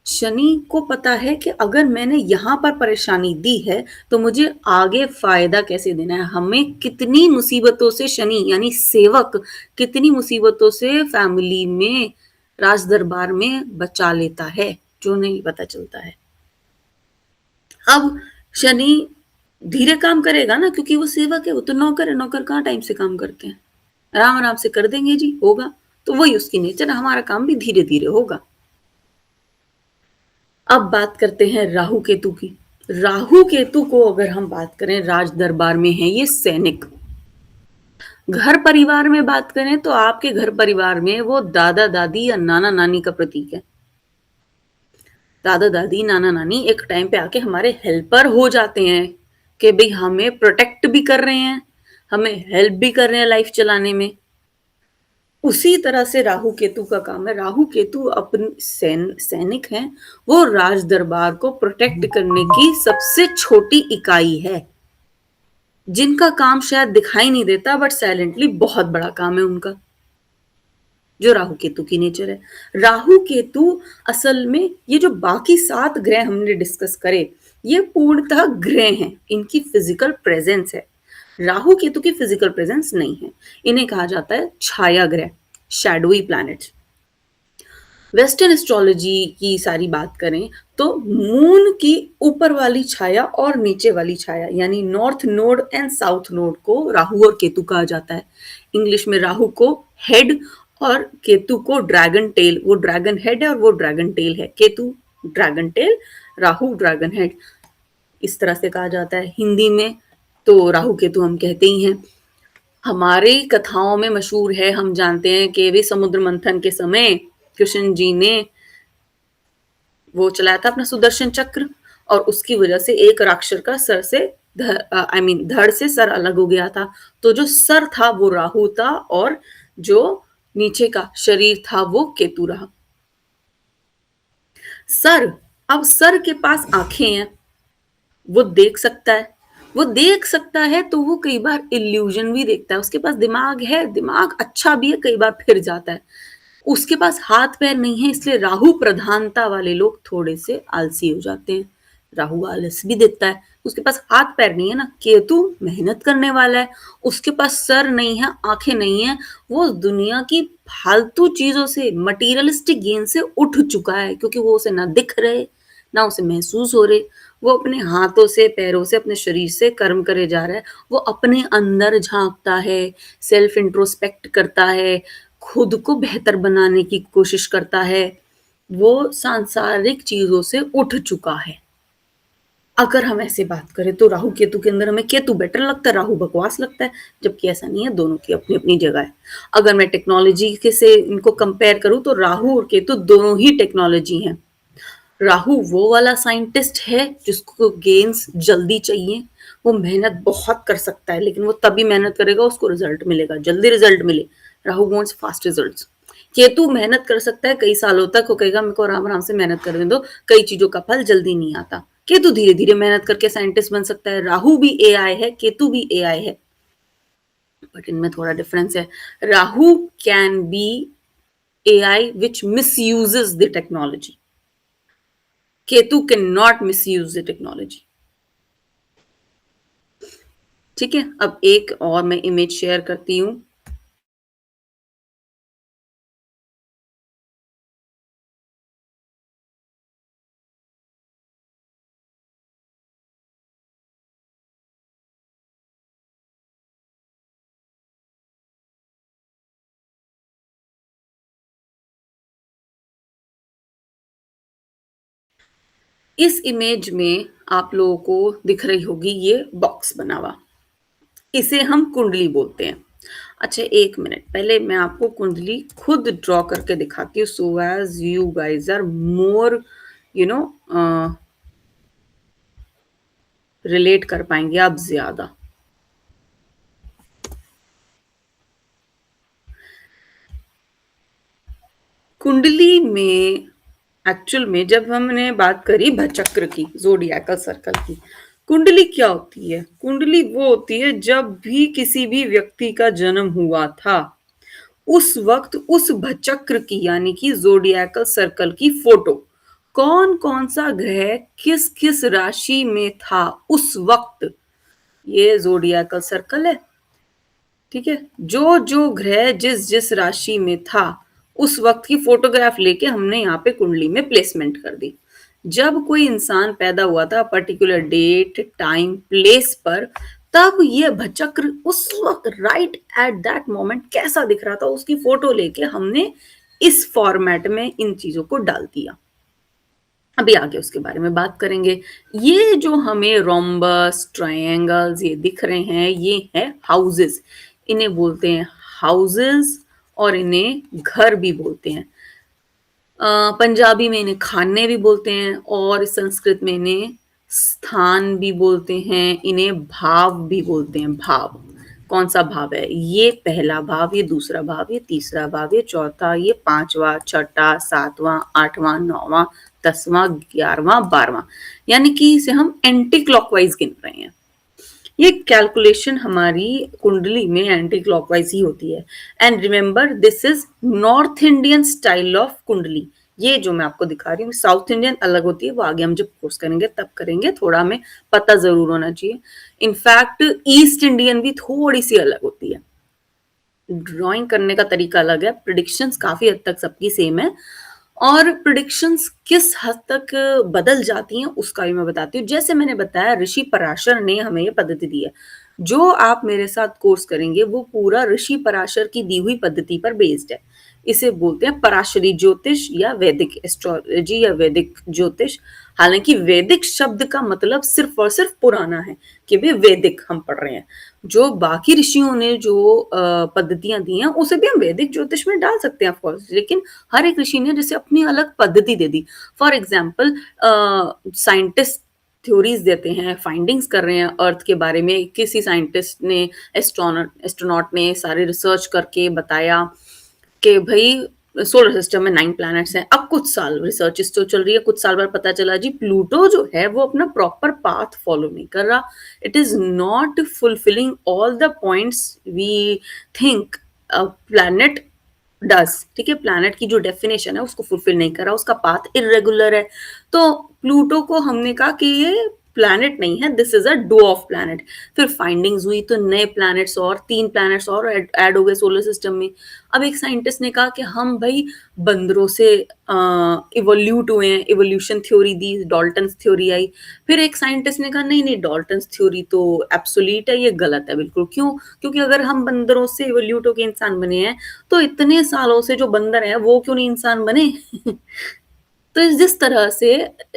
शनि को पता है कि अगर मैंने यहाँ पर परेशानी दी है तो मुझे आगे फायदा कैसे देना है. हमें कितनी मुसीबतों से शनि यानी सेवक कितनी मुसीबतों से फैमिली में राज दरबार में बचा लेता है जो नहीं पता चलता है. अब शनि धीरे काम करेगा ना क्योंकि वो सेवक है, वो तो नौकर है. नौकर कहाँ टाइम से काम करते हैं, आराम आराम से कर देंगे जी, होगा. तो वही उसकी नेचर, हमारा काम भी धीरे धीरे होगा. अब बात करते हैं राहु केतु की. राहु केतु को अगर हम बात करें राज दरबार में है ये सैनिक. घर परिवार में बात करें तो आपके घर परिवार में वो दादा दादी या नाना नानी का प्रतीक है. दादा दादी नाना नानी एक टाइम पे आके हमारे हेल्पर हो जाते हैं कि भाई हमें प्रोटेक्ट भी कर रहे हैं, हमें हेल्प भी कर रहे हैं लाइफ चलाने में. उसी तरह से राहु केतु का काम है. राहु केतु अपने सैनिक हैं, वो राज दरबार को प्रोटेक्ट करने की सबसे छोटी इकाई है. जिनका काम शायद दिखाई नहीं देता बट साइलेंटली बहुत बड़ा काम है उनका, जो राहु केतु की नेचर है। राहु केतु असल में ये जो बाकी 7 ग्रह हमने डिस्कस करे, ये पूर्णतः ग्रह हैं, इनकी फिजिकल प्रेजेंस है। राहु केतु की फिजिकल प्रेजेंस नहीं है, इन्हें कहा जाता है छाया ग्रह, शैडोई प्लैनेट्स। वेस्टर्न एस्ट्रोलॉजी की सारी बात करें तो मून की ऊपर वाली छाया और नीचे वाली छाया यानी north node and south node को राहु और केतु कहा जाता है। इंग्लिश में राहु को हेड और केतु को ड्रैगन टेल, वो ड्रैगन हेड है और वो ड्रैगन टेल है। Ketu dragon tell, Rahu dragon head, इस तरह से कहा जाता है। हिंदी में तो राहु केतु हम कहते ही हैं। हमारी कथाओं में मशहूर है, हम जानते हैं कि वे समुद्र मंथन के समय कृष्ण जी ने वो चलाया था अपना सुदर्शन चक्र, और उसकी वजह से एक राक्षस का सर से धड़ से सर अलग हो गया था। तो जो सर था वो राहु था और जो नीचे का शरीर था वो केतु रहा। सर, अब सर के पास आंखें हैं, वो देख सकता है, वो देख सकता है तो वो कई बार इल्यूजन भी देखता है। उसके पास दिमाग है, दिमाग अच्छा भी है, कई बार फिर जाता है। उसके पास हाथ पैर नहीं है, इसलिए राहु प्रधानता वाले लोग थोड़े से आलसी हो जाते हैं। राहु आलस भी देता है, उसके पास हाथ पैर नहीं है ना। केतु मेहनत करने वाला है, उसके पास सर नहीं है, आंखें नहीं है, वो दुनिया की फालतू चीजों से, मटीरियलिस्टिक गेन से उठ चुका है, क्योंकि वो उसे ना दिख रहे ना उसे महसूस हो रहे। वो अपने हाथों से, पैरों से, अपने शरीर से कर्म करे जा रहा है। वो अपने अंदर झांकता है, सेल्फ इंट्रोस्पेक्ट करता है, खुद को बेहतर बनाने की कोशिश करता है। वो सांसारिक चीजों से उठ चुका है। अगर हम ऐसे बात करें तो राहु केतु के अंदर हमें केतु बेटर लगता है, राहु बकवास लगता है, जबकि ऐसा नहीं है, दोनों की अपनी अपनी जगह है। अगर मैं टेक्नोलॉजी के से इनको कंपेयर करूं तो राहु और केतु दोनों ही टेक्नोलॉजी हैं। राहु वो वाला साइंटिस्ट है जिसको गेन्स जल्दी चाहिए, वो मेहनत बहुत कर सकता है, लेकिन वो तभी मेहनत करेगा उसको रिजल्ट मिलेगा, जल्दी रिजल्ट मिले। Rahu wants fast results. Ketu मेहनत कर सकता है कई सालों तक, वो कहेगा मेरे को आराम आराम से मेहनत करने दो, कई चीजों का फल जल्दी नहीं आता। केतु धीरे धीरे मेहनत करके साइंटिस्ट बन सकता है। राहु भी एआई है, केतु भी एआई है, बट इनमें थोड़ा डिफरेंस है। Rahu can be AI which misuses the technology, Ketu can not misuse the technology. ठीक है, अब एक और मैं इमेज शेयर करती हूँ। इस इमेज में आप लोगों को दिख रही होगी ये बॉक्स बना हुआ, इसे हम कुंडली बोलते हैं। अच्छा, एक मिनट, पहले मैं आपको कुंडली खुद ड्रॉ करके दिखाती हूँ, so as you guys are more you know relate कर पाएंगे आप ज्यादा। कुंडली में एक्चुअल में जब हमने बात करी भचक्र की, ज़ोडिएकल सर्कल की, कुंडली क्या होती है? कुंडली वो होती है जब भी किसी भी व्यक्ति का जन्म हुआ था, उस वक्त उस भचक्र की यानी कि ज़ोडिएकल सर्कल की फोटो, कौन कौन सा ग्रह किस किस राशि में था उस वक्त, ये ज़ोडिएकल सर्कल है। ठीक है, जो जो ग्रह जिस जिस राशि में था उस वक्त की फोटोग्राफ लेके हमने यहाँ पे कुंडली में प्लेसमेंट कर दी। जब कोई इंसान पैदा हुआ था पर्टिकुलर डेट टाइम प्लेस पर, तब ये भचक्र उस वक्त राइट एट दैट मोमेंट कैसा दिख रहा था उसकी फोटो लेके हमने इस फॉर्मेट में इन चीजों को डाल दिया। अभी आगे उसके बारे में बात करेंगे। ये जो हमें रोम्बस ट्रायंगल्स ये दिख रहे हैं, ये है हाउसेस, इन्हें बोलते हैं हाउसेस और इन्हें घर भी बोलते हैं। पंजाबी में इन्हें खाने भी बोलते हैं और संस्कृत में इन्हें स्थान भी बोलते हैं, इन्हें भाव भी बोलते हैं। भाव, कौन सा भाव है? ये पहला भाव, ये दूसरा भाव, ये तीसरा भाव, ये चौथा, ये पांचवा, छठा, सातवां, आठवां, नौवां, 10वां, 11वां, 12वां, यानी कि इसे हम एंटी क्लॉकवाइज गिन रहे हैं। ये कैलकुलेशन हमारी कुंडली में एंटी क्लॉकवाइज ही होती है। And remember this is north Indian style of कुंडली। ये जो मैं आपको दिखा रही हूँ साउथ इंडियन अलग होती है, वो आगे हम जब कोर्स करेंगे तब करेंगे, थोड़ा हमें पता जरूर होना चाहिए। इनफैक्ट ईस्ट इंडियन भी थोड़ी सी अलग होती है, ड्राइंग करने का तरीका अलग है, प्रिडिक्शंस काफी हद तक सबकी सेम है, और प्रिडिक्शंस किस हद तक बदल जाती हैं उसका भी मैं बताती हूँ। जैसे मैंने बताया ऋषि पराशर ने हमें ये पद्धति दी है, जो आप मेरे साथ कोर्स करेंगे वो पूरा ऋषि पराशर की दी हुई पद्धति पर बेस्ड है। इसे बोलते हैं पराशरी ज्योतिष या वैदिक एस्ट्रोलॉजी या वैदिक ज्योतिष। हालांकि वैदिक शब्द का मतलब सिर्फ और सिर्फ पुराना है, कि वे वैदिक हम पढ़ रहे हैं। जो बाकी ऋषियों ने जो पद्धतियां दी हैं उसे भी हम वैदिक ज्योतिष में डाल सकते हैं ऑफ कोर्स, लेकिन हर एक ऋषि ने जैसे अपनी अलग पद्धति दे दी। फॉर एग्जाम्पल साइंटिस्ट थ्योरीज देते हैं, फाइंडिंग्स कर रहे हैं अर्थ के बारे में, किसी साइंटिस्ट ने एस्ट्रोनॉट ने सारे रिसर्च करके बताया कि भाई सोलर सिस्टम में 9 प्लैनेट्स हैं। अब कुछ साल रिसर्च इस तो चल रही है, कुछ साल बाद पता चला जी प्लूटो जो है वो अपना प्रॉपर पाथ फॉलो नहीं कर रहा, it is not fulfilling all the points we think planet does. ठीक है, प्लैनेट की जो डेफिनेशन है उसको फुलफिल नहीं कर रहा, उसका पाथ इरेगुलर है। तो प्लूटो को हमने कहा कि ये प्लैनेट नहीं है, दिस इज अ डॉफ प्लैनेट। फिर फाइंडिंग्स हुई तो नए प्लैनेट्स और 3 प्लैनेट्स और ऐड हो गए सोलर सिस्टम में। अब एक साइंटिस्ट ने कहा कि हम भाई बंदरों से इवोल्यूट हुए हैं, इवोल्यूशन थ्योरी दी, डॉल्टन्स थ्योरी आई। फिर एक साइंटिस्ट ने कहा नहीं नहीं, डॉल्टन्स थ्योरी तो एब्सोल्यूट है, ये गलत है बिल्कुल। क्यों? क्योंकि अगर हम बंदरों से इवोल्यूट होकर इंसान बने हैं तो इतने सालों से जो बंदर है वो क्यों नहीं इंसान बने? तो जिस तरह से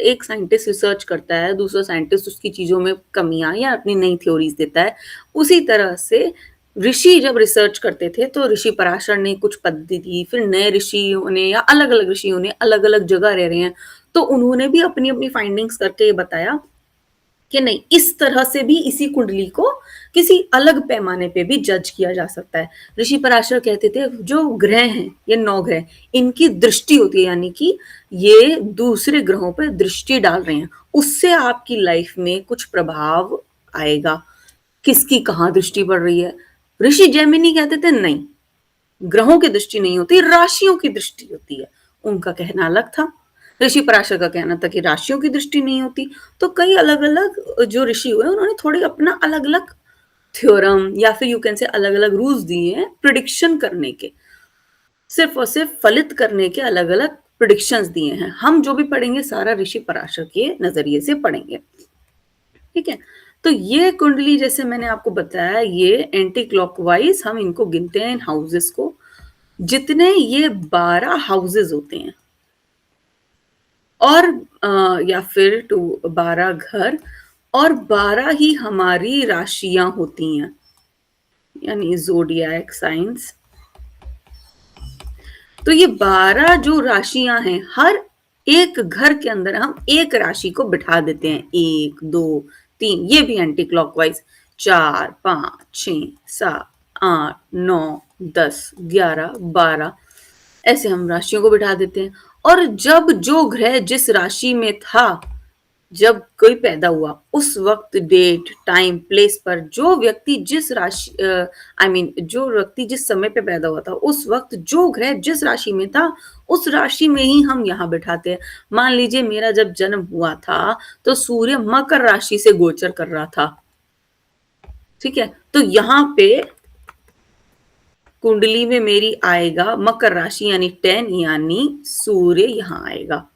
एक साइंटिस्ट रिसर्च करता है, दूसरा साइंटिस्ट उसकी चीजों में कमियां या अपनी नई थ्योरीज देता है, उसी तरह से ऋषि जब रिसर्च करते थे तो ऋषि पराशर ने कुछ पद्धति दी, फिर नए ऋषियों ने या अलग अलग ऋषियों ने अलग अलग जगह रह रहे हैं तो उन्होंने भी अपनी अपनी फाइंडिंग्स करके ये बताया कि नहीं, इस तरह से भी इसी कुंडली को किसी अलग पैमाने पे भी जज किया जा सकता है। ऋषि पराशर कहते थे जो ग्रह हैं, ये 9 ग्रह, इनकी दृष्टि होती है, यानी कि ये दूसरे ग्रहों पर दृष्टि डाल रहे हैं, उससे आपकी लाइफ में कुछ प्रभाव आएगा। किसकी कहाँ दृष्टि पड़ रही है? ऋषि जैमिनी कहते थे नहीं, ग्रहों की दृष्टि नहीं होती, राशियों की दृष्टि होती है। उनका कहना अलग था। ऋषि पराशर का कहना था कि राशियों की दृष्टि नहीं होती। तो कई अलग अलग जो ऋषि हुए उन्होंने थोड़े अपना अलग अलग थ्योरम या फिर यू कैन से अलग अलग रूल्स दिए हैं प्रिडिक्शन करने के, सिर्फ और सिर्फ फलित करने के अलग अलग प्रिडिक्शंस दिए हैं। हम जो भी पढ़ेंगे सारा ऋषि पराशर के नजरिए से पढ़ेंगे। ठीक है, तो ये कुंडली जैसे मैंने आपको बताया, ये एंटी क्लॉकवाइज हम इनको गिनते हैं इन हाउसेस को। जितने ये 12 हाउसेस होते हैं और या फिर 12 घर और 12 ही हमारी राशियां होती हैं, यानी जोडियाक साइंस। तो ये 12 जो राशियां हैं, हर एक घर के अंदर हम एक राशि को बिठा देते हैं, 1 2 3, ये भी एंटी क्लॉकवाइज, 4 5 6 7 8 9 10 11 12, ऐसे हम राशियों को बिठा देते हैं। और जब जो ग्रह जिस राशि में था, जब कोई पैदा हुआ, उस वक्त डेट टाइम प्लेस पर जो व्यक्ति जिस राशि जो व्यक्ति जिस समय पे पैदा हुआ था, उस वक्त जो ग्रह जिस राशि में था उस राशि में ही हम यहाँ बिठाते हैं। मान लीजिए मेरा जब जन्म हुआ था तो सूर्य मकर राशि से गोचर कर रहा था। ठीक है, तो यहाँ पे कुंडली में मेरी आएगा मकर राशि यानी 10, यानी सूर्य यहाँ आएगा।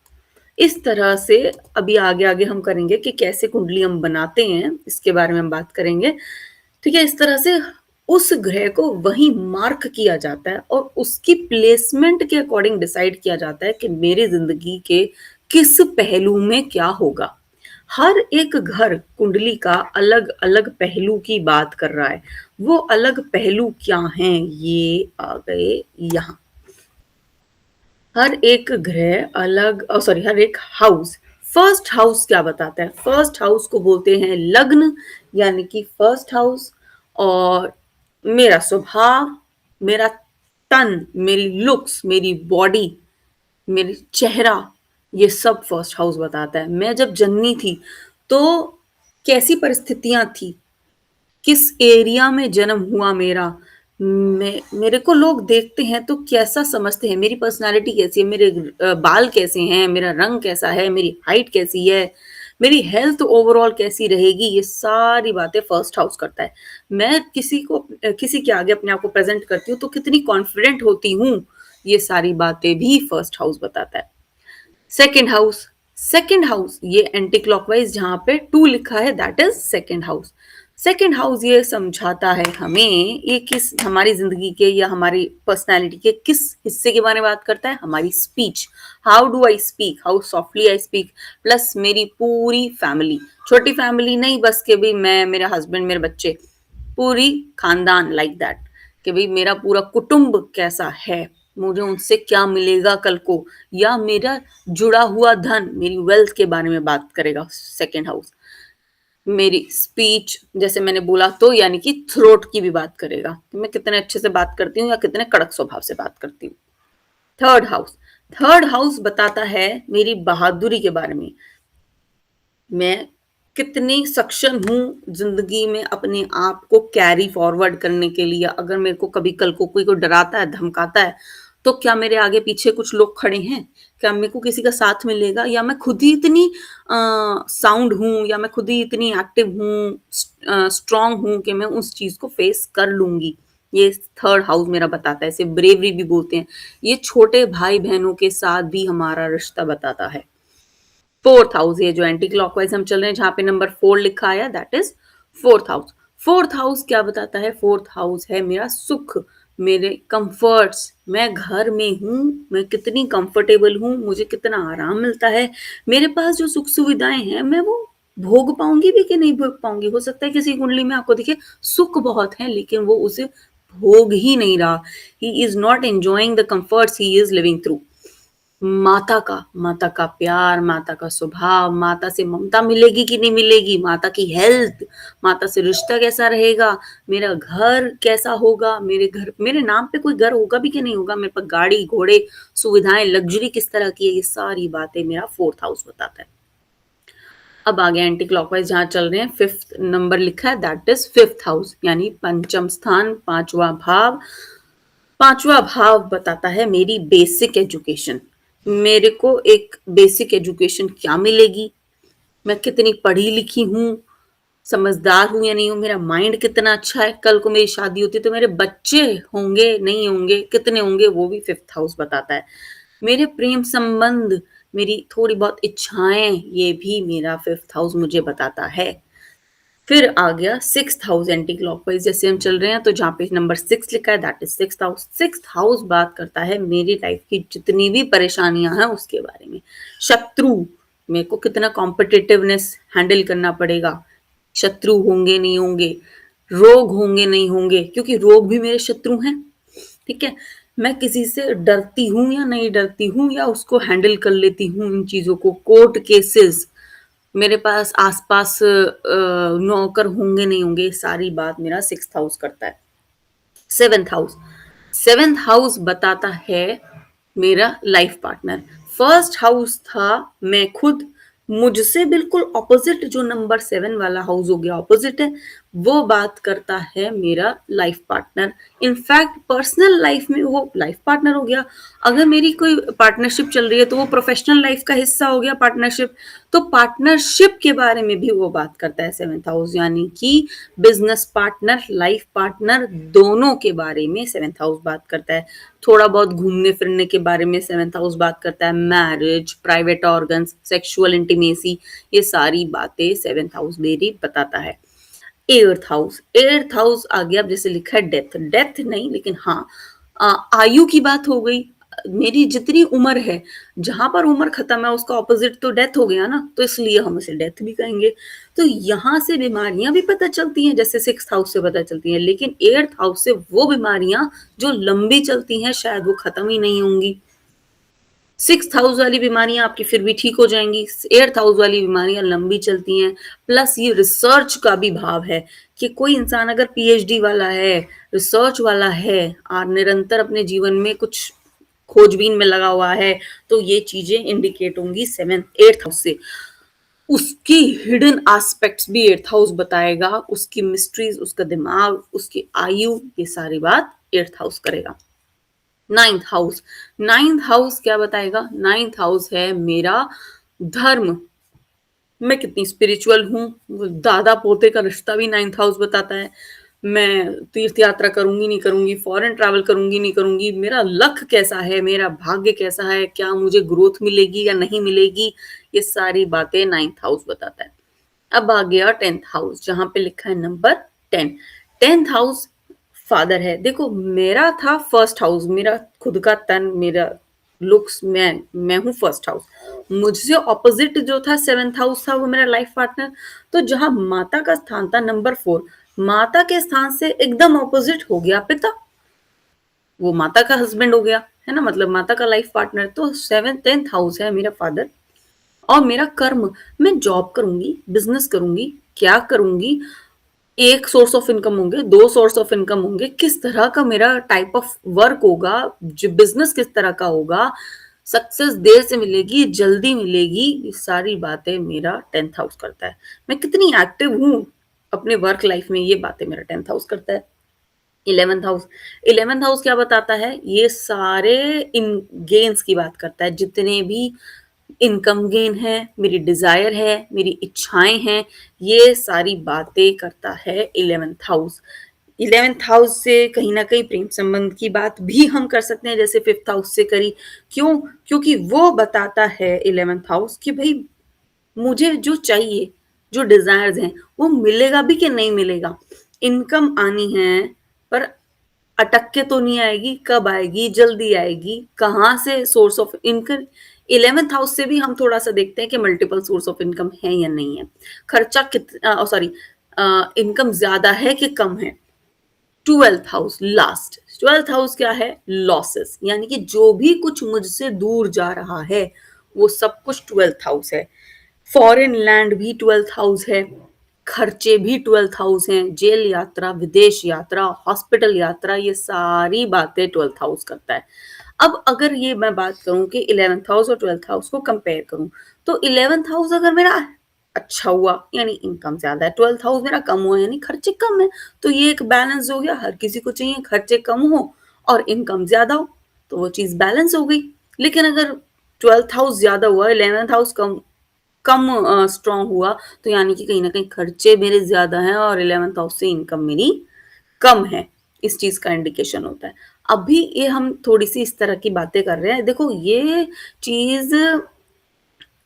इस तरह से अभी आगे आगे हम करेंगे कि कैसे कुंडली हम बनाते हैं, इसके बारे में हम बात करेंगे। ठीक है, इस तरह से उस ग्रह को वहीं मार्क किया जाता है और उसकी प्लेसमेंट के अकॉर्डिंग डिसाइड किया जाता है कि मेरी जिंदगी के किस पहलू में क्या होगा। हर एक घर कुंडली का अलग अलग पहलू की बात कर रहा है। वो अलग पहलू क्या हैं, ये आ गए यहाँ। हर एक ग्रह अलग, सॉरी, हर एक हाउस, फर्स्ट हाउस क्या बताता है? फर्स्ट हाउस को बोलते हैं लग्न, यानी कि फर्स्ट हाउस। और मेरा स्वभाव, मेरा तन, मेरी लुक्स, मेरी बॉडी, मेरी चेहरा, ये सब फर्स्ट हाउस बताता है। मैं जब जन्मी थी तो कैसी परिस्थितियां थी, किस एरिया में जन्म हुआ मेरा, मेरे को लोग देखते हैं तो कैसा समझते हैं, मेरी पर्सनैलिटी कैसी है, मेरे बाल कैसे हैं, मेरा रंग कैसा है, मेरी हाइट कैसी है, मेरी हेल्थ ओवरऑल कैसी रहेगी, ये सारी बातें फर्स्ट हाउस करता है। मैं किसी के आगे अपने आप को प्रेज़ेंट करती हूँ तो कितनी कॉन्फिडेंट होती हूँ, ये सारी बातें भी फर्स्ट हाउस बताता है। सेकंड हाउस, सेकंड हाउस ये एंटी क्लॉकवाइज जहां पे 2 लिखा है that is second house. Second house ये समझाता है हमें, ये किस हमारी जिंदगी के या हमारी पर्सनालिटी के किस हिस्से के बारे में बात करता है, हमारी speech, how do I speak, how softly I speak, plus मेरी पूरी फैमिली, छोटी फैमिली नहीं बस के भी मैं, मेरा हस्बैंड, मेरे बच्चे, पूरी खानदान लाइक दैट, कि भाई मेरा पूरा कुटुंब कैसा है, मुझे उनसे क्या मिलेगा कल को, या मेरा जुड़ा हुआ धन, मेरी वेल्थ के बारे में बात करेगा सेकंड हाउस। मेरी स्पीच जैसे मैंने बोला तो यानी कि थ्रोट की भी बात करेगा कि मैं कितने अच्छे से बात करती हूँ या कितने कड़क स्वभाव से बात करती हूँ। थर्ड हाउस, थर्ड हाउस बताता है मेरी बहादुरी के बारे में, मैं कितनी सक्षम हूँ ज़िंदगी में अपने आप को कैरी फॉरवर्ड करने के लिए। अगर मेरे को कभी कल को कोई डराता है, धमकाता है, तो क्या मेरे आगे पीछे कुछ लोग खड़े हैं? क्या मेरे को किसी का साथ मिलेगा, या मैं खुद ही इतनी साउंड हूँ, या मैं खुद ही इतनी एक्टिव हूँ, स्ट्रॉन्ग हूँ कि मैं उस चीज़ को फेस कर लूँगी। ये थर्ड हाउस मेरा बताता है, इसे ब्रेवरी भी बोलते हैं। ये छोटे भाई-बहनों के साथ भी हमारा रिश्ता बताता है। फोर्थ हाउस, ये जो एंटी क्लॉकवाइज हम चल रहे हैं जहां पे नंबर 4 लिखा है that is fourth house. Fourth house क्या बताता है, फोर्थ हाउस है मेरा सुख, मेरे कंफर्ट्स, मैं घर में हूँ, मैं कितनी कंफर्टेबल हूँ, मुझे कितना आराम मिलता है, मेरे पास जो सुख सुविधाएं हैं मैं वो भोग पाऊंगी भी कि नहीं भोग पाऊंगी। हो सकता है किसी कुंडली में आपको दिखे सुख बहुत है लेकिन वो उसे भोग ही नहीं रहा, he is not enjoying the comforts he is living through. माता का प्यार, माता का स्वभाव, माता से ममता मिलेगी कि नहीं मिलेगी, माता की हेल्थ, माता से रिश्ता कैसा रहेगा, मेरा घर कैसा होगा, मेरे नाम पे कोई घर होगा भी कि नहीं होगा, मेरे पास गाड़ी घोड़े सुविधाएं लग्जरी किस तरह की है, ये सारी बातें मेरा फोर्थ हाउस बताता है। अब आगे एंटी क्लॉकवाइज जहां चल रहे हैं, फिफ्थ नंबर लिखा है दैट इज फिफ्थ हाउस, यानी पंचम स्थान, पांचवा भाव। पांचवा भाव बताता है मेरी बेसिक एजुकेशन, मेरे को एक बेसिक एजुकेशन क्या मिलेगी, मैं कितनी पढ़ी लिखी हूँ, समझदार हूँ या नहीं हूँ, मेरा माइंड कितना अच्छा है, कल को मेरी शादी होती है तो मेरे बच्चे होंगे नहीं होंगे, कितने होंगे, वो भी फिफ्थ हाउस बताता है। मेरे प्रेम संबंध, मेरी थोड़ी बहुत इच्छाएं, ये भी मेरा फिफ्थ हाउस मुझे बताता है। फिर आ गया सिक्स्थ हाउस एंटी क्लॉकवाइज जैसे हम चल रहे हैं, तो जहाँ पे नंबर 6 लिखा है that is sixth house. Sixth house बात करता है मेरी लाइफ की जितनी भी परेशानियां हैं उसके बारे में, शत्रु, मेरे को कितना कॉम्पिटिटिवनेस हैंडल करना पड़ेगा, शत्रु होंगे नहीं होंगे, रोग होंगे नहीं होंगे, क्योंकि रोग भी मेरे शत्रु हैं। ठीक है, मैं किसी से डरती हूँ या नहीं डरती हूँ, या उसको हैंडल कर लेती हूँ इन चीजों को, कोर्ट केसेस, मेरे पास आस-पास नौकर होंगे नहीं होंगे, सारी बात मेरा सिक्स्थ हाउस करता है। सेवेंथ हाउस, सेवेंथ हाउस बताता है मेरा लाइफ पार्टनर। फर्स्ट हाउस था मैं खुद, मुझसे बिल्कुल ऑपोजिट जो नंबर 7 वाला हाउस हो गया ऑपोजिट है, वो बात करता है मेरा life partner. In fact personal life में वो लाइफ पार्टनर हो गया। अगर मेरी कोई पार्टनरशिप चल रही है तो वो प्रोफेशनल लाइफ का हिस्सा हो गया पार्टनरशिप, तो पार्टनरशिप के बारे में भी वो बात करता है सेवेंथ हाउस, यानी कि बिजनेस पार्टनर, लाइफ पार्टनर दोनों के बारे में सेवेंथ हाउस बात करता है। थोड़ा बहुत घूमने फिरने के बारे में सेवेंथ हाउस बात करता है, marriage, private organs, sexual intimacy, ये सारी बातें सेवेंथ हाउस मेरी बताता है। एर्थ हाउस, एर्थ हाउस आ गया, अब जैसे लिखा है डेथ, डेथ नहीं लेकिन हाँ आयु की बात हो गई, मेरी जितनी उम्र है, जहां पर उम्र खत्म है उसका ऑपोजिट तो डेथ हो गया ना, तो इसलिए हम उसे डेथ भी कहेंगे। तो यहाँ से बीमारियां भी पता चलती हैं जैसे सिक्स्थ हाउस से पता चलती हैं, लेकिन एर्थ हाउस से वो बीमारियां जो लंबी चलती हैं शायद वो खत्म ही नहीं होंगी। सिक्स्थ हाउस वाली बीमारियां आपकी फिर भी ठीक हो जाएंगी, एर्थ हाउस वाली बीमारियां लंबी चलती हैं। प्लस ये रिसर्च का भी भाव है कि कोई इंसान अगर पीएचडी वाला है, रिसर्च वाला है और निरंतर अपने जीवन में कुछ खोजबीन में लगा हुआ है, तो ये चीजें इंडिकेट होंगी सेवेंथ एर्थ हाउस से। उसकी हिडन एस्पेक्ट्स भी 8th हाउस बताएगा, उसकी मिस्ट्रीज, उसका दिमाग, उसकी आयु, ये सारी बात 8th हाउस करेगा। 9th हाउस, 9th हाउस क्या बताएगा? 9th हाउस है मेरा धर्म, मैं कितनी स्पिरिचुअल हूँ, दादा पोते का रिश्ता भी 9th हाउस बताता है। मैं तीर्थ यात्रा करूंगी नहीं करूंगी, फॉरेन ट्रैवल करूंगी नहीं करूंगी, मेरा लक कैसा है, मेरा भाग्य कैसा है, क्या मुझे ग्रोथ मिलेगी या नहीं मिलेगी, ये सारी बातें 9th हाउस बताता है। अब आ गया 10th हाउस, जहां पे लिखा है नंबर 10। 10th हाउस फादर है। देखो मेरा था फर्स्ट हाउस, मेरा खुद का तन, मेरा लुक्स, मैं हूँ फर्स्ट हाउस। मुझसे ऑपोजिट जो था 7th हाउस था, वो मेरा लाइफ पार्टनर। तो जहां माता का स्थान था नंबर 4, माता के स्थान से एकदम ऑपोजिट हो गया पिता, वो माता का हस्बैंड हो गया, है ना, मतलब माता का लाइफ पार्टनर। तो 7th 10th हाउस है मेरा फादर। और मेरा कर्म, मैं जॉब करूंगी, बिजनेस करूंगी, क्या करूंगी, एक सोर्स ऑफ इनकम होंगे, दो सोर्स ऑफ इनकम होंगे, किस तरह का मेरा टाइप ऑफ वर्क होगा, जो बिजनेस किस तरह का होगा, सक्सेस देर से मिलेगी, जल्दी मिलेगी, ये सारी बातें मेरा 10th हाउस करता है। मैं कितनी एक्टिव हूँ अपने वर्क लाइफ में, ये बातें मेरा 10th हाउस करता है। 11th हाउस, 11th हाउस क्या बताता है? ये सारे इन गेन्स की बात करता है, जितने भी इनकम गेन है, मेरी डिजायर है, मेरी इच्छाएं हैं, ये सारी बातें करता है 11th हाउस। 11th हाउस से कहीं ना कहीं प्रेम संबंध की बात भी हम कर सकते हैं, जैसे 5th हाउस से करी। क्यों? क्योंकि वो बताता है 11th हाउस कि भाई मुझे जो चाहिए, जो डिजायर्स हैं, वो मिलेगा भी कि नहीं मिलेगा। इनकम आनी है, पर अटक के तो नहीं आएगी, कब आएगी, जल्दी आएगी, कहाँ से source of income. 11th house से भी हम थोड़ा सा देखते हैं कि मल्टीपल सोर्स ऑफ इनकम है या नहीं है, खर्चा सॉरी, इनकम ज्यादा है कि कम है। 12th house last, 12th house क्या है? लॉसेस, यानी कि जो भी कुछ मुझसे दूर जा रहा है, वो सब कुछ 12th हाउस है। फॉरेन लैंड भी 12th हाउस है, खर्चे भी 12th हाउस हैं, जेल यात्रा, विदेश यात्रा, हॉस्पिटल यात्रा, ये सारी बातें 12th हाउस करता है। अब अगर ये मैं बात करूं कि 11th हाउस और 12th हाउस को कंपेयर करूं, तो 11th हाउस अगर मेरा अच्छा हुआ यानी इनकम ज्यादा है, 12th हाउस मेरा कम हुआ यानी खर्चे कम है, तो ये एक बैलेंस हो गया। हर किसी को चाहिए खर्चे कम हो और इनकम ज्यादा हो, तो वो चीज बैलेंस हो गई। लेकिन अगर 12th हाउस ज्यादा हुआ, 11th हाउस कम कम स्ट्रांग हुआ, तो यानी कि कहीं ना कहीं खर्चे मेरे ज्यादा हैं और 11th हाउस से इनकम मेरी कम है, इस चीज का इंडिकेशन होता है। अभी ये हम थोड़ी सी इस तरह की बातें कर रहे हैं। देखो ये चीज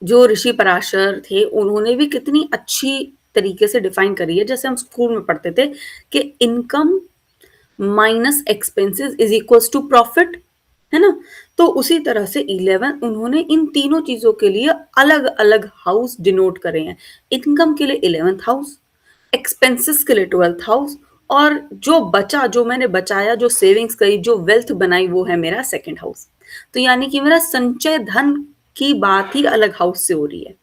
जो ऋषि पराशर थे, उन्होंने भी कितनी अच्छी तरीके से डिफाइन करी है। जैसे हम स्कूल में पढ़ते थे कि income minus expenses is equals to profit, है ना। तो उसी तरह से 11 उन्होंने इन तीनों चीजों के लिए अलग अलग हाउस डिनोट करे हैं। इनकम के लिए 11th हाउस, एक्सपेंसेस के लिए 12th हाउस, और जो बचा, जो मैंने बचाया, जो सेविंग्स करी, जो वेल्थ बनाई, वो है मेरा सेकंड हाउस। तो यानी कि मेरा संचय धन की बात ही अलग हाउस से हो रही है।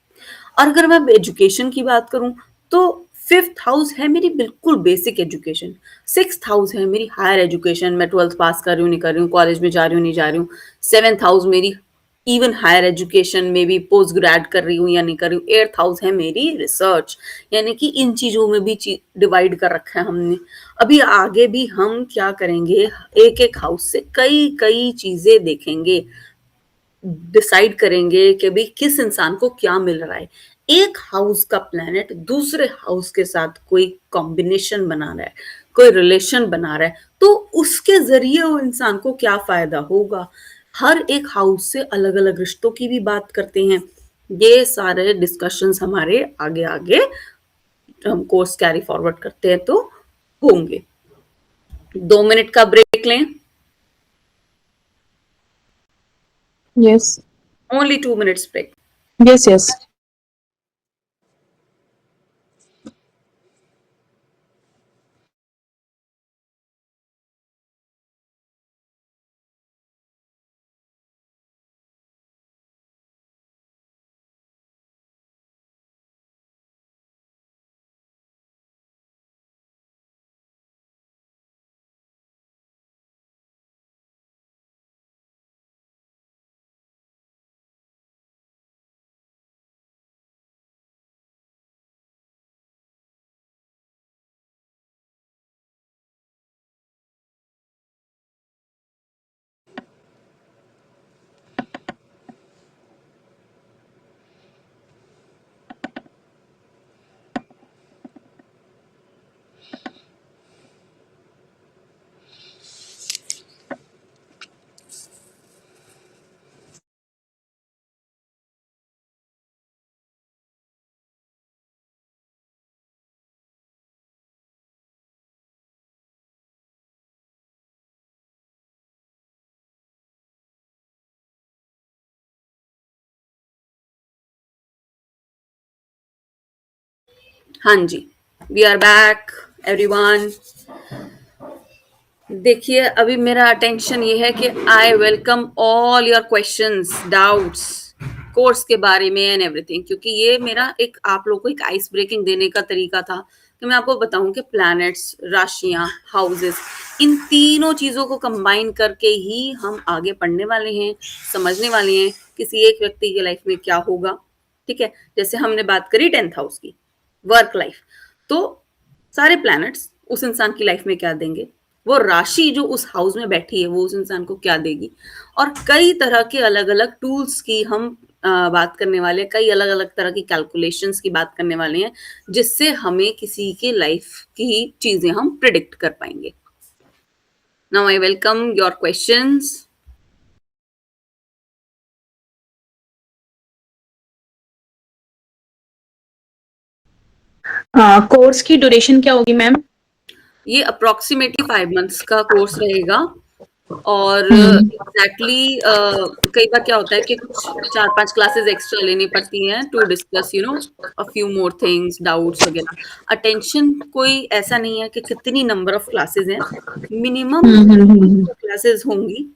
और अगर मैं एजुकेशन की बात करूं, तो 5th हाउस है मेरी बिल्कुल बेसिक एजुकेशन, 6th हाउस है मेरी हायर एजुकेशन, मैं 12th पास कर रही हूँ नहीं कर रही हूँ, कॉलेज में जा रही हूँ नहीं जा रही हूँ। 7th हाउस मेरी इवन हायर एजुकेशन में भी पोस्ट ग्रेड कर रही हूँ या नहीं कर रही हूँ। 8th हाउस है मेरी रिसर्च, यानी कि इन चीजों में भी डिवाइड कर रखा है हमने। अभी आगे भी हम क्या करेंगे, एक एक हाउस से कई कई चीजें देखेंगे, डिसाइड करेंगे कि भाई किस इंसान को क्या मिल रहा है। एक हाउस का प्लैनेट दूसरे हाउस के साथ कोई कॉम्बिनेशन बना रहा है, कोई रिलेशन बना रहा है, तो उसके जरिए वो इंसान को क्या फायदा होगा। हर एक हाउस से अलग अलग रिश्तों की भी बात करते हैं। ये सारे डिस्कशंस हमारे आगे आगे हम कोर्स कैरी फॉरवर्ड करते हैं तो होंगे। 2 मिनट का ब्रेक लें। Yes. Only 2 minutes break. Yes, yes. हाँ जी, वी आर बैक एवरीवन। देखिए, अभी मेरा अटेंशन ये है कि I welcome all your questions, doubts, course के बारे में एंड एवरीथिंग, क्योंकि ये मेरा एक आप लोगों को एक आइस ब्रेकिंग देने का तरीका था कि मैं आपको बताऊं कि प्लैनेट्स, राशियां, हाउसेस, इन तीनों चीजों को कंबाइन करके ही हम आगे पढ़ने वाले हैं, समझने वाले हैं किसी एक व्यक्ति की लाइफ में क्या होगा। ठीक है, जैसे हमने बात करी 10th हाउस की, वर्क लाइफ, तो सारे प्लैनेट्स उस इंसान की लाइफ में क्या देंगे, वो राशि जो उस हाउस में बैठी है वो उस इंसान को क्या देगी, और कई तरह के अलग अलग टूल्स की हम बात करने वाले हैं, कई अलग अलग तरह की कैलकुलेशंस की बात करने वाले हैं, जिससे हमें किसी की लाइफ की चीजें हम प्रिडिक्ट कर पाएंगे। Now I welcome your questions. Course की ड्यूरेशन क्या होगी मैम? ये अप्रोक्सीमेटली 5 मंथ्स का कोर्स रहेगा, और एग्जैक्टली कई बार क्या होता है कि कुछ 4-5 क्लासेस एक्स्ट्रा लेनी पड़ती हैं to discuss a few more things, doubts वगैरह। अटेंशन कोई ऐसा नहीं है कि कितनी नंबर ऑफ क्लासेस हैं, मिनिमम 2 क्लासेस होंगी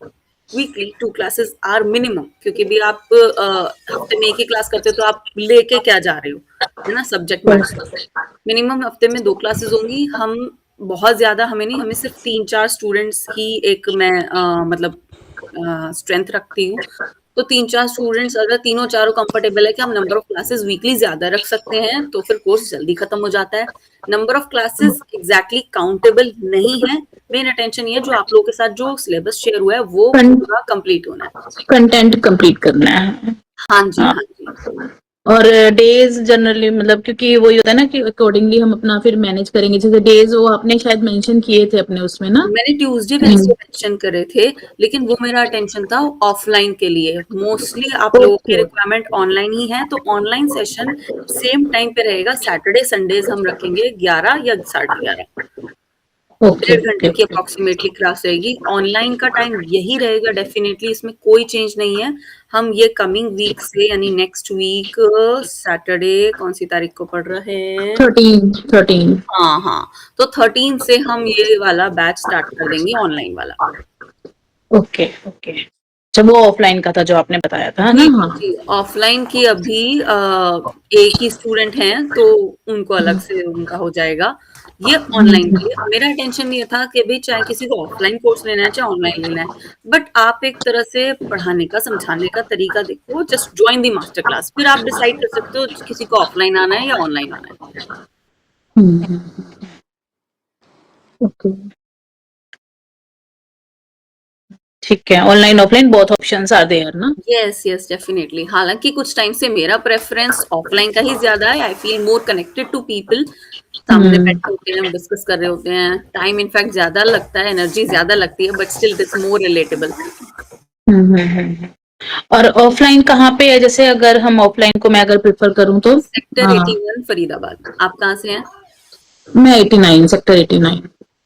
वीकली, 2 क्लासेस आर मिनिमम, क्योंकि भी आप हफ्ते में एक ही क्लास करते हो तो आप लेके क्या जा रहे हो, है ना, सब्जेक्ट मैटर। मिनिमम हफ्ते में 2 क्लासेस होंगी। हम बहुत ज्यादा हमें नहीं, हमें सिर्फ 3-4 स्टूडेंट्स ही एक मैं मतलब स्ट्रेंथ रखती हूँ, तो 3-4 स्टूडेंट्स अगर तीनों चारों कंफर्टेबल है कि हम नंबर ऑफ क्लासेस वीकली ज्यादा रख सकते हैं तो फिर कोर्स जल्दी खत्म हो जाता है। Number of classes exactly countable नहीं है, मेन अटेंशन ये जो आप लोगों के साथ जो सिलेबस शेयर हुआ है वो पूरा कंप्लीट होना है, कंटेंट कंप्लीट करना है। हाँ जी, हाँ जी। और डेज जनरली मतलब क्योंकि वही होता है ना कि अकॉर्डिंगली हम अपना फिर मैनेज करेंगे, जैसे डेज वो आपने शायद मेंशन किए थे अपने उसमें ना। मैंने ट्यूसडे वेडनेसडे मेंशन करे थे, लेकिन वो मेरा अटेंशन था ऑफलाइन के लिए। मोस्टली आप लोगों की ओके रिक्वायरमेंट ऑनलाइन ही है, तो ऑनलाइन सेशन सेम टाइम पे रहेगा। सैटरडे संडेज हम रखेंगे 11 या 11:30, ओके 1.5 घंटे की अप्रोक्सीमेटली क्लास रहेगी। ऑनलाइन का टाइम यही रहेगा डेफिनेटली, इसमें कोई चेंज नहीं है। हम ये कमिंग वीक से यानी नेक्स्ट वीक सैटरडे कौन सी तारीख को पड़ रहा है, 13 हाँ हाँ, तो 13 से हम ये वाला बैच स्टार्ट कर देंगे, ऑनलाइन वाला। Okay okay. जब वो ऑफलाइन का था जो आपने बताया था ना। जी, हाँ जी, ऑफलाइन की अभी एक ही स्टूडेंट हैं, तो उनको अलग से उनका हो जाएगा। ये ऑनलाइन के लिए मेरा इंटेंशन ये था कि भई चाहे किसी को ऑफलाइन कोर्स लेना है, चाहे ऑनलाइन लेना है, बट आप एक तरह से पढ़ाने का, समझाने का तरीका देखो, just join the master class, फिर आप डिसाइड कर सकते हो किसी को ऑफलाइन आना है या ऑनलाइन आना है। ओके ठीक है, online offline both options are there ना। Yes yes definitely. हालांकि कुछ टाइम से मेरा प्रेफरेंस ऑफलाइन का ही ज्यादा है। I feel more connected to people, सामने बैठे होते हैं, हम डिस्कस कर रहे होते हैं, टाइम इनफैक्ट ज्यादा लगता है, एनर्जी ज्यादा लगती है, but still it is more relatable. और ऑफलाइन कहाँ पे है, जैसे अगर हम ऑफलाइन को मैं अगर प्रेफर करूँ तो? सेक्टर 81 फरीदाबाद। आप कहाँ से हैं? मैं 89 सेक्टर 89।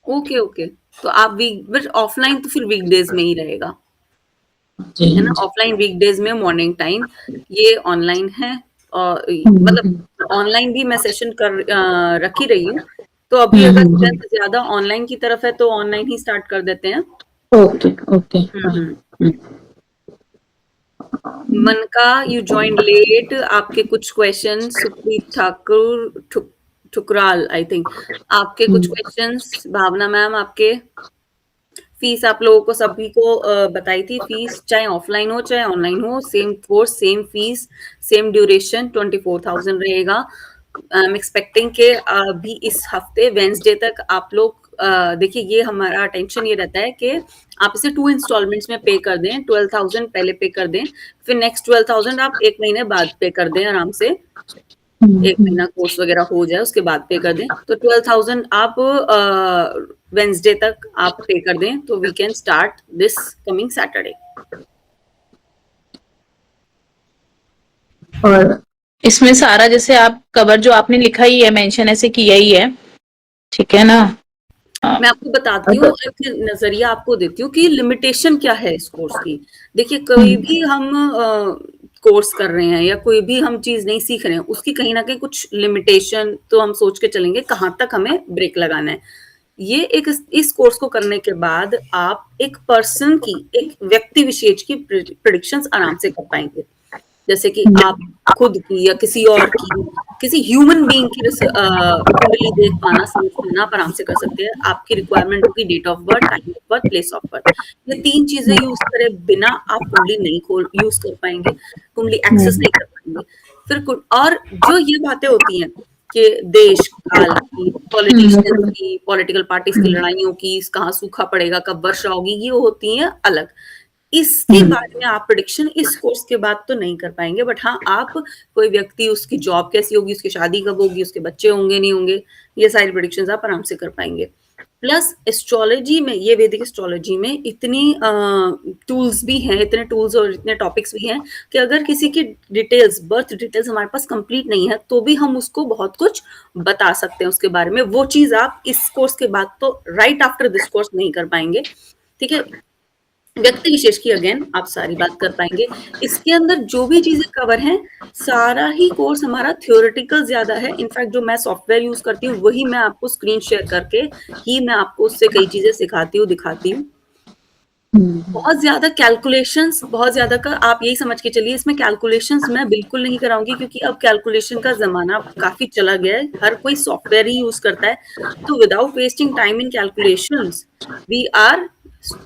ओके ओके, तो आप वीक, बट ऑफलाइन तो फिर वीकडेज में ही रहेगा, जी है ना। ऑफलाइन वीकडेज में मॉर्निंग टाइम, ये ऑनलाइन है, और मतलब ऑनलाइन भी मैं सेशन रख ही रही हूँ। तो अभी अगर स्ट्रेंथ ज्यादा ऑनलाइन की तरफ है तो ऑनलाइन ही स्टार्ट कर देते हैं। Okay okay. मनका, यू जॉइन लेट, आपके कुछ question, Supreet Thakur Thukral I think, आपके कुछ क्वेश्चंस, भावना मैम आपके। फीस आप लोगों को सभी को बताई थी, फीस चाहे ऑफलाइन हो चाहे ऑनलाइन हो, same course, same fees, same duration, 24,000 रहेगा। आई एम एक्सपेक्टिंग के अभी इस हफ्ते वेंसडे तक आप लोग देखिए, ये हमारा अटेंशन ये रहता है कि आप इसे 2 इंस्टॉलमेंट्स में पे कर दें, 12,000 पहले पे कर दें, फिर नेक्स्ट 12,000 आप 1 महीने बाद पे कर दें आराम से। 1 महीना कोर्स वगैरह हो जाए उसके बाद पे कर दें, तो 12,000 आप वेंसडे तक आप पे कर दें, तो we can start this coming Saturday. और इसमें सारा जैसे आप कवर जो आपने लिखा ही है, मेंशन ऐसे किया ही है, ठीक है ना। मैं आपको बताती हूँ, एक नजरिया आपको देती हूँ कि लिमिटेशन क्या है इस कोर्स की। देखिए, कोई भी हम कोर्स कर रहे हैं या कोई भी हम चीज़ नहीं सीख रहे हैं, उसकी कहीं न कहीं कुछ लिमिटेशन तो हम सोच के चलेंगे कहाँ तक हमें ब्रेक लगाना है। ये एक इस कोर्स को करने के बाद आप एक पर्सन की, एक व्यक्ति विशेष की प्रेडिक्शंस आराम से कर पाएँगे। जैसे कि आप खुद की या किसी और की, किसी ह्यूमन बीइंग की कुंडली देख पाना, समझ पाना आप आराम से कर सकते हैं। आपकी रिक्वायरमेंट होगी date of birth, time of birth, place of birth. ये 3 चीज़ें यूज़ करे बिना आप कुंडली नहीं यूज़ कर पाएँगे, कुंडली एक्सेस नहीं कर पाएँगे। फिर और जो ये बातें होती हैं कि देश काल की, पॉलिटिशियंस की, पॉलिटिकल पार्टीज की लड़ाइयों की, कहाँ सूखा पड़ेगा, कब वर्षा होगी, ये होती हैं अलग। इसके बारे में आप प्रेडिक्शन इस कोर्स के बाद तो नहीं कर पाएंगे, बट हाँ, आप कोई व्यक्ति, उसकी जॉब कैसी होगी, उसकी शादी कब होगी, उसके बच्चे होंगे नहीं होंगे, ये सारी प्रेडिक्शंस आप आराम से कर पाएंगे। प्लस एस्ट्रोलॉजी में, ये वैदिक एस्ट्रोलॉजी में इतनी टूल्स भी हैं, इतने टूल्स और इतने टॉपिक्स भी हैं कि अगर किसी की डिटेल्स, बर्थ डिटेल्स हमारे पास कंप्लीट नहीं है तो भी हम उसको बहुत कुछ बता सकते हैं उसके बारे में। वो चीज़ आप इस कोर्स के बाद तो राइट आफ्टर दिस कोर्स नहीं कर पाएंगे, ठीक है। व्यक्ति विशेष की अगेन आप सारी बात कर पाएंगे। इसके अंदर जो भी चीजें कवर हैं, सारा ही कोर्स हमारा थ्योरेटिकल ज्यादा है। इनफैक्ट जो मैं सॉफ्टवेयर यूज करती हूँ वही मैं आपको स्क्रीन शेयर करके ही मैं आपको उससे कई चीजें सिखाती हूँ, दिखाती हूँ। बहुत ज्यादा कैलकुलेशंस, बहुत ज्यादा का आप यही समझ के चलिए, इसमें कैलकुलेशंस मैं बिल्कुल नहीं कराऊंगी क्योंकि अब कैलकुलेशन का जमाना काफी चला गया है, हर कोई सॉफ्टवेयर ही यूज करता है। तो without wasting time in calculations we are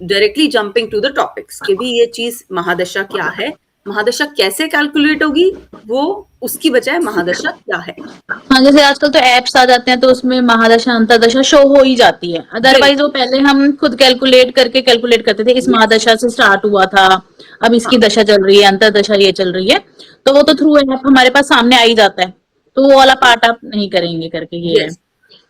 directly jumping to the topics कि भी ये चीज महादशा क्या है, महादशा कैसे कैलकुलेट होगी, वो उसकी बजाय महादशा क्या है। हाँ, जैसे आजकल तो एप्स आ जाते हैं तो उसमें महादशा अंतरदशा शो हो ही जाती है। अदरवाइज वो पहले हम खुद कैलकुलेट करते थे, इस महादशा से स्टार्ट हुआ था, अब इसकी दशा चल रही है, अंतरदशा ये चल रही है, तो वो तो थ्रू ऐप हमारे पास सामने आ ही जाता है, तो वो वाला पार्ट आप नहीं करेंगे करके ये है।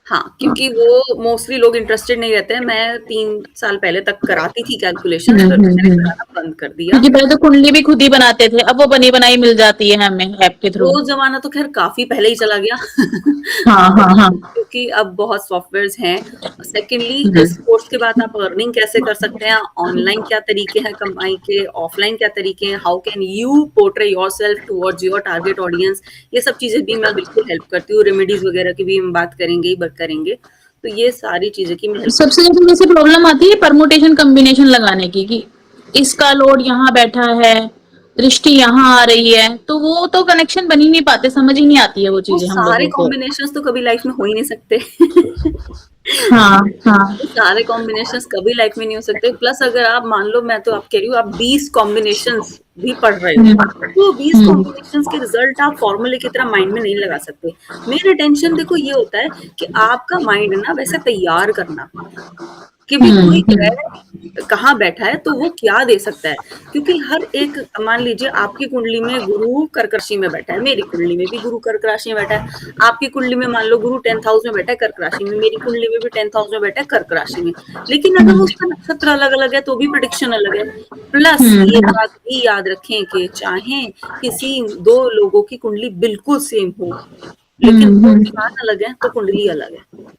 हाँ, क्योंकि वो मोस्टली लोग इंटरेस्टेड नहीं रहते हैं। मैं 3 साल पहले तक कराती थी कैलकुलेशन, फिर मैंने कराना बंद कर दिया। क्योंकि पहले तो कुंडली भी खुद ही बनाते थे, अब वो बनी बनाई मिल जाती है हमें ऐप के थ्रू। वो जमाना तो खैर काफी पहले ही चला गया। हाँ। क्योंकि अब बहुत सॉफ्टवेयर्स हैं। सेकेंडली, इस कोर्स के बाद आप अर्निंग कैसे कर सकते हैं, ऑनलाइन क्या तरीके हैं कमाई के, ऑफलाइन क्या तरीके हैं, how can you portray yourself towards your target audience, ये सब चीजें भी मैं बिल्कुल हेल्प करती हूँ। रेमेडीज वगैरह की भी हम बात करेंगे ही करेंगे, तो ये सारी चीजें की मैं सबसे ज्यादा जैसे प्रॉब्लम आती है परमुटेशन कॉम्बिनेशन लगाने की, कि इसका लोड यहाँ बैठा है, दृष्टि यहाँ आ रही है, तो वो तो कनेक्शन बन ही नहीं पाते, समझ ही नहीं आती है वो वो चीजें हम सारे लोगों को। कॉम्बिनेशंस तो कभी लाइफ में हो ही नहीं सकते। हाँ वो सारे कॉम्बिनेशंस कभी लाइफ में नहीं हो सकते। प्लस अगर आप मान लो, मैं तो आप कह रही हूँ, आप 20 कॉम्बिनेशंस भी पढ़ रहे हो, तो 20 कॉम्बिनेशंस के रिजल्ट आप फॉर्मूले की तरह माइंड में नहीं लगा सकते। मेरा टेंशन देखो ये होता है कि आपका माइंड ना वैसे तैयार करना कि भी कोई ग्रह कहाँ बैठा है तो वो क्या दे सकता है। क्योंकि हर एक, मान लीजिए आपकी कुंडली में गुरु कर्क राशि में बैठा है, मेरी कुंडली में भी गुरु कर्क राशि में बैठा है, आपकी कुंडली में मान लो गुरु 10th हाउस में बैठा है कर्क राशि में, मेरी कुंडली में भी 10th हाउस में बैठा है कर्क राशि में। लेकिन अगर उसका नक्षत्र अलग अलग है तो भी प्रेडिक्शन अलग है। प्लस ये बात भी याद रखें कि चाहे किसी 2 लोगों की कुंडली बिल्कुल सेम हो, लेकिन वो स्थान अलग है तो कुंडली अलग है।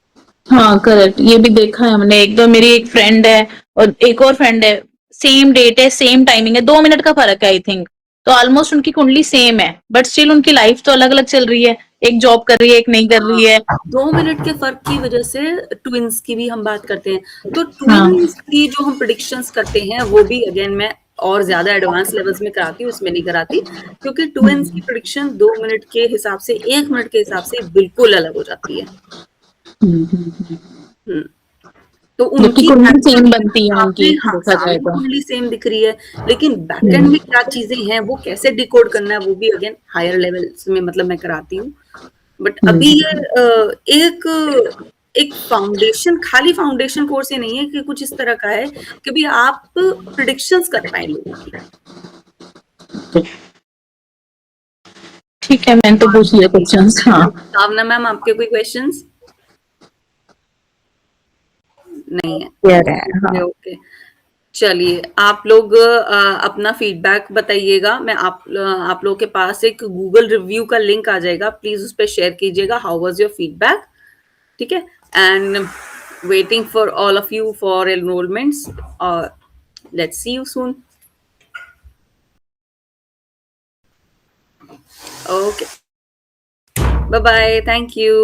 हाँ करेक्ट, ये भी देखा है हमने। एक दो मेरी एक फ्रेंड है और एक और फ्रेंड है, सेम डेट है, सेम टाइमिंग है, 2 मिनट का फर्क है आई थिंक, तो ऑलमोस्ट उनकी कुंडली सेम है, बट स्टिल उनकी लाइफ तो अलग अलग चल रही है, एक जॉब कर रही है, एक नहीं कर रही है। 2 मिनट के फर्क की वजह से ट्विन्स की भी हम बात करते हैं, तो ट्विन्स की जो हम प्रेडिक्शंस करते हैं वो भी अगेन मैं और ज्यादा एडवांस लेवल्स में कराती हूँ, उसमें नहीं कराती, क्योंकि ट्विन्स की प्रेडिक्शन 2 मिनट के हिसाब से, 1 मिनट के हिसाब से बिल्कुल अलग हो जाती है। तो उनकी कुंडली सेम बनती है उनकी, हाँ, देखा जाए तो। कुंडली सेम दिख रही है, लेकिन बैकएंड में क्या चीजें हैं वो कैसे डिकोड करना है वो भी अगेन हायर लेवल्स में मतलब मैं कराती हूँ। बट अभी ये एक फाउंडेशन, खाली फाउंडेशन कोर्स ये नहीं है कि कुछ इस तरह का है कि भी आप प्रेडिक्शंस कर पाए लोगों की। ठीक है, मैंने तो पूछ लिया क्वेश्चंस। हाँ भावना मैम, आपके कोई क्वेश्चंस? नहीं है। ओके, चलिए आप लोग अपना फीडबैक बताइएगा। मैं आप लोगों के पास एक गूगल रिव्यू का लिंक आ जाएगा, प्लीज उस पर शेयर कीजिएगा, हाउ वाज योर फीडबैक, ठीक है। And waiting for all of you for enrolments, let's see you soon. Okay, bye-bye, thank you.